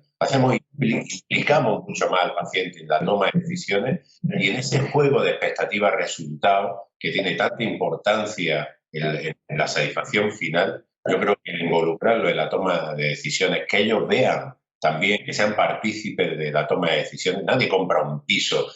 Implicamos mucho más al paciente en la toma de decisiones y en ese juego de expectativas-resultados que tiene tanta importancia en la satisfacción final. Yo creo que involucrarlo en la toma de decisiones, que ellos vean también, que sean partícipes de la toma de decisiones. Nadie compra un piso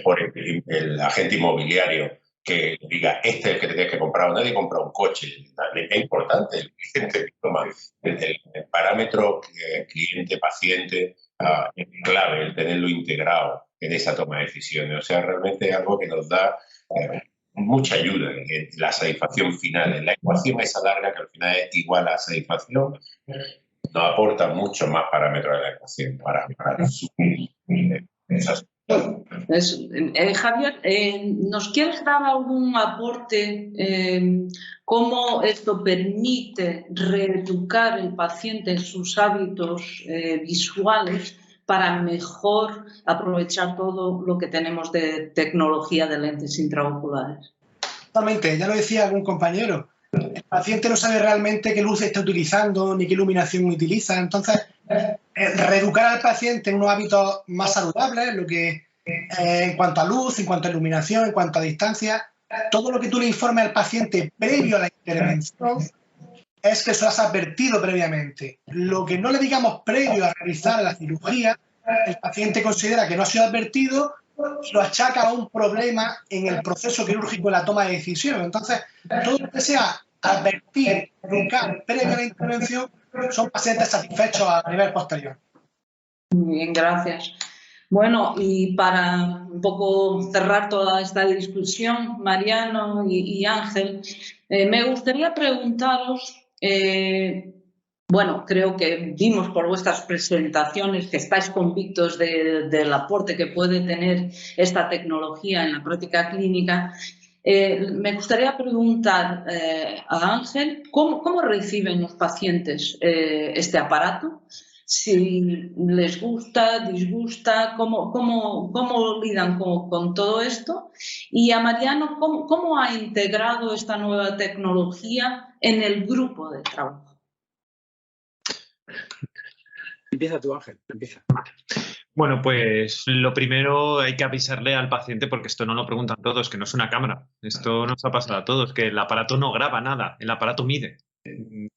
por el agente inmobiliario que diga, este es el que te tienes que comprar, o nadie compra un coche. Es importante el cliente que toma. El parámetro cliente-paciente es clave, el tenerlo integrado en esa toma de decisiones. O sea, realmente es algo que nos da mucha ayuda en la satisfacción final. En la ecuación esa larga, que al final es igual a satisfacción, nos aporta mucho más parámetros de la ecuación para subir esas. Javier, ¿nos quieres dar algún aporte? ¿Cómo esto permite reeducar el paciente en sus hábitos visuales para mejor aprovechar todo lo que tenemos de tecnología de lentes intraoculares? Exactamente, ya lo decía algún compañero. El paciente no sabe realmente qué luz está utilizando ni qué iluminación utiliza. Entonces, reeducar al paciente en unos hábitos más saludables, lo que en cuanto a luz, en cuanto a iluminación, en cuanto a distancia, todo lo que tú le informes al paciente previo a la intervención es que eso lo has advertido previamente. Lo que no le digamos previo a realizar la cirugía, el paciente considera que no ha sido advertido y lo achaca a un problema en el proceso quirúrgico de la toma de decisión. Entonces, todo lo que sea advertir, educar previo a la intervención, son pacientes satisfechos a nivel posterior. Muy bien, gracias. Bueno, y para un poco cerrar toda esta discusión, Mariano y Ángel, me gustaría preguntaros, bueno, creo que vimos por vuestras presentaciones que estáis convictos del aporte que puede tener esta tecnología en la práctica clínica. Me gustaría preguntar a Ángel, ¿cómo reciben los pacientes este aparato? Si les gusta, disgusta, cómo lidan con todo esto. Y a Mariano, ¿cómo ha integrado esta nueva tecnología en el grupo de trabajo? Empieza tú, Ángel, empieza. Bueno, pues lo primero hay que avisarle al paciente, porque esto no lo preguntan todos, que no es una cámara. Esto nos ha pasado a todos, que el aparato no graba nada, el aparato mide,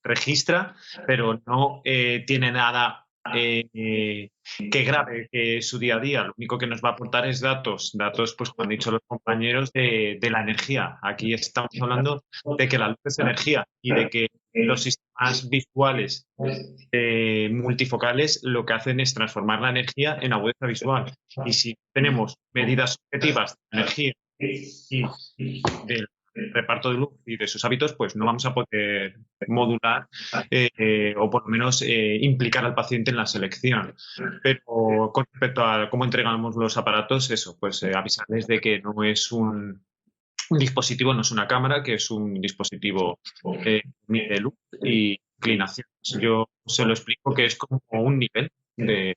registra, pero no tiene nada que grabe su día a día. Lo único que nos va a aportar es datos, pues como han dicho los compañeros, de la energía. Aquí estamos hablando de que la luz es energía y de que los sistemas visuales multifocales lo que hacen es transformar la energía en agudeza visual. Y si tenemos medidas objetivas de energía y del reparto de luz y de sus hábitos, pues no vamos a poder modular o por lo menos implicar al paciente en la selección. Pero con respecto a cómo entregamos los aparatos, eso, pues avisarles de que no es un dispositivo, no es una cámara, que es un dispositivo de luz y inclinaciones. Yo se lo explico que es como un nivel de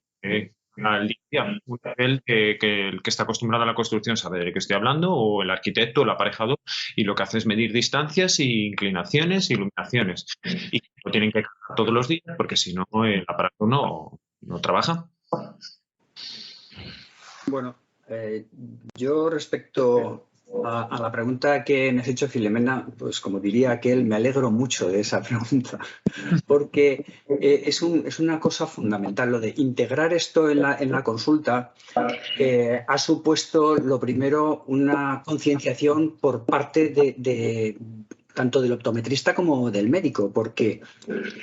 línea, un nivel que el que está acostumbrado a la construcción sabe de qué estoy hablando, o el arquitecto, el aparejador, y lo que hace es medir distancias y inclinaciones y iluminaciones. Y lo tienen que cargar todos los días, porque si no, el aparato no trabaja. Bueno, yo respecto a la pregunta que me has hecho, Filomena, pues como diría aquel, me alegro mucho de esa pregunta, porque es una cosa fundamental. Lo de integrar esto en la consulta ha supuesto, lo primero, una concienciación por parte de tanto del optometrista como del médico, porque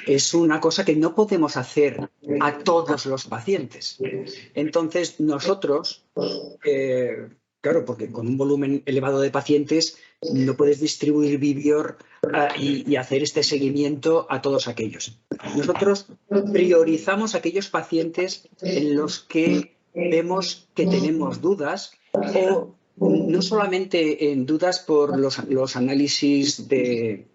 es una cosa que no podemos hacer a todos los pacientes. Entonces, nosotros... Claro, porque con un volumen elevado de pacientes no puedes distribuir Vivior y hacer este seguimiento a todos aquellos. Nosotros priorizamos aquellos pacientes en los que vemos que tenemos dudas, o no solamente en dudas por los análisis de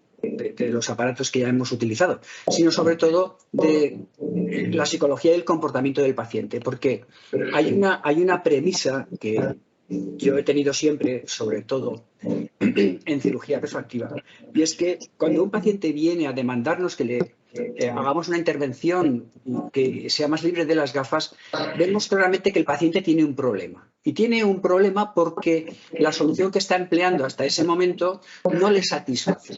los aparatos que ya hemos utilizado, sino sobre todo de la psicología y el comportamiento del paciente, porque hay una premisa que yo he tenido siempre, sobre todo en cirugía refractiva, y es que cuando un paciente viene a demandarnos que le hagamos una intervención que sea más libre de las gafas, vemos claramente que el paciente tiene un problema. Y tiene un problema porque la solución que está empleando hasta ese momento no le satisface.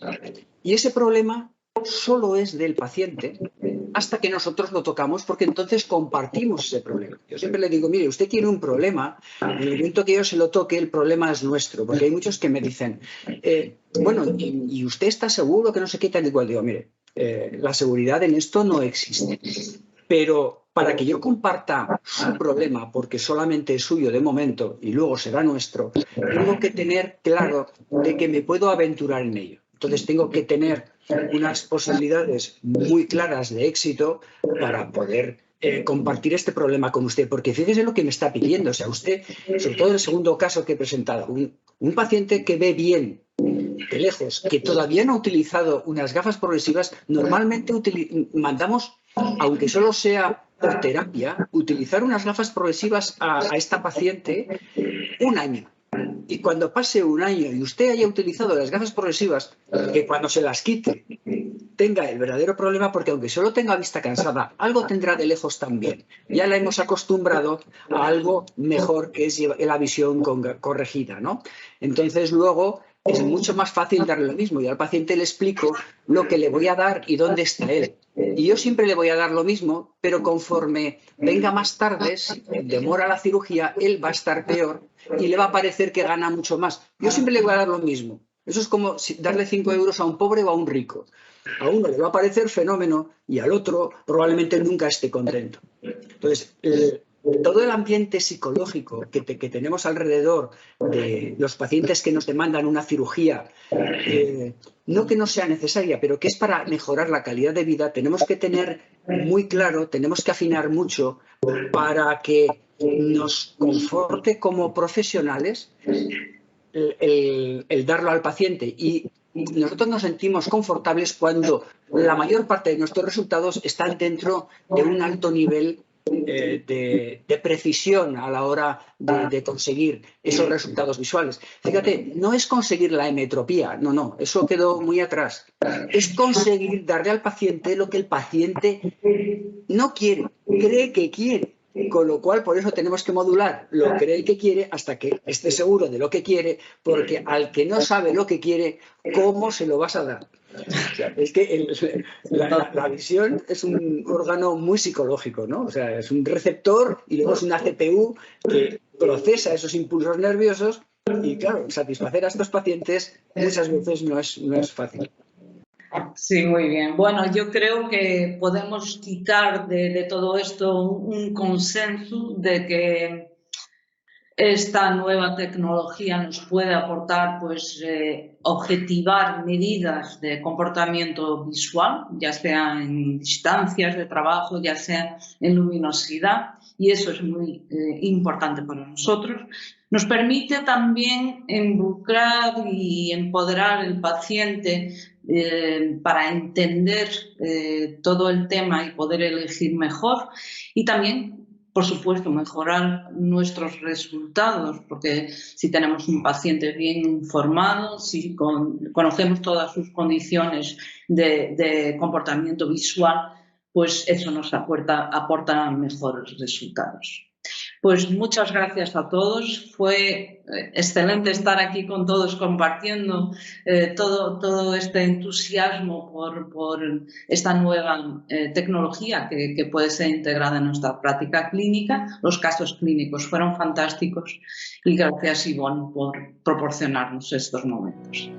Y ese problema solo es del paciente hasta que nosotros lo tocamos, porque entonces compartimos ese problema. Yo siempre le digo, mire, usted tiene un problema, en el momento que yo se lo toque, el problema es nuestro, porque hay muchos que me dicen, bueno, ¿y usted está seguro que no sé qué tal y cual? Digo, mire, la seguridad en esto no existe, pero para que yo comparta su problema, porque solamente es suyo de momento y luego será nuestro, tengo que tener claro de que me puedo aventurar en ello. Entonces tengo que tener unas posibilidades muy claras de éxito para poder compartir este problema con usted, porque fíjese lo que me está pidiendo. O sea, usted, sobre todo en el segundo caso que he presentado, un paciente que ve bien de lejos, que todavía no ha utilizado unas gafas progresivas, normalmente mandamos, aunque solo sea por terapia, utilizar unas gafas progresivas a esta paciente un año. Y cuando pase un año y usted haya utilizado las gafas progresivas, que cuando se las quite tenga el verdadero problema, porque aunque solo tenga vista cansada, algo tendrá de lejos también. Ya la hemos acostumbrado a algo mejor, que es la visión corregida, ¿no? Entonces luego es mucho más fácil darle lo mismo. Y al paciente le explico lo que le voy a dar y dónde está él. Y yo siempre le voy a dar lo mismo, pero conforme venga más tarde, si demora la cirugía, él va a estar peor y le va a parecer que gana mucho más. Yo siempre le voy a dar lo mismo. Eso es como darle 5 euros a un pobre o a un rico. A uno le va a parecer fenómeno y al otro probablemente nunca esté contento. Entonces, todo el ambiente psicológico que tenemos alrededor de los pacientes que nos demandan una cirugía, no que no sea necesaria, pero que es para mejorar la calidad de vida, tenemos que tener muy claro, tenemos que afinar mucho para que nos conforte como profesionales el darlo al paciente. Y nosotros nos sentimos confortables cuando la mayor parte de nuestros resultados están dentro de un alto nivel de precisión a la hora de conseguir esos resultados visuales. Fíjate, no es conseguir la emetropía, no, eso quedó muy atrás. Es conseguir darle al paciente lo que el paciente no quiere, cree que quiere. Con lo cual, por eso tenemos que modular lo que cree que quiere hasta que esté seguro de lo que quiere, porque al que no sabe lo que quiere, ¿cómo se lo vas a dar? O sea, es que la visión es un órgano muy psicológico, ¿no? O sea, es un receptor y luego es una CPU que procesa esos impulsos nerviosos y, claro, satisfacer a estos pacientes muchas veces no es fácil. Sí, muy bien. Bueno, yo creo que podemos quitar de todo esto un consenso de que esta nueva tecnología nos puede aportar, pues, objetivar medidas de comportamiento visual, ya sea en distancias de trabajo, ya sea en luminosidad, y eso es muy importante para nosotros. Nos permite también involucrar y empoderar al paciente para entender todo el tema y poder elegir mejor, y también, por supuesto, mejorar nuestros resultados, porque si tenemos un paciente bien informado, si conocemos todas sus condiciones de comportamiento visual, pues eso nos aporta mejores resultados. Pues muchas gracias a todos. Fue excelente estar aquí con todos compartiendo todo este entusiasmo por esta nueva tecnología que puede ser integrada en nuestra práctica clínica. Los casos clínicos fueron fantásticos y gracias, Ivonne, por proporcionarnos estos momentos.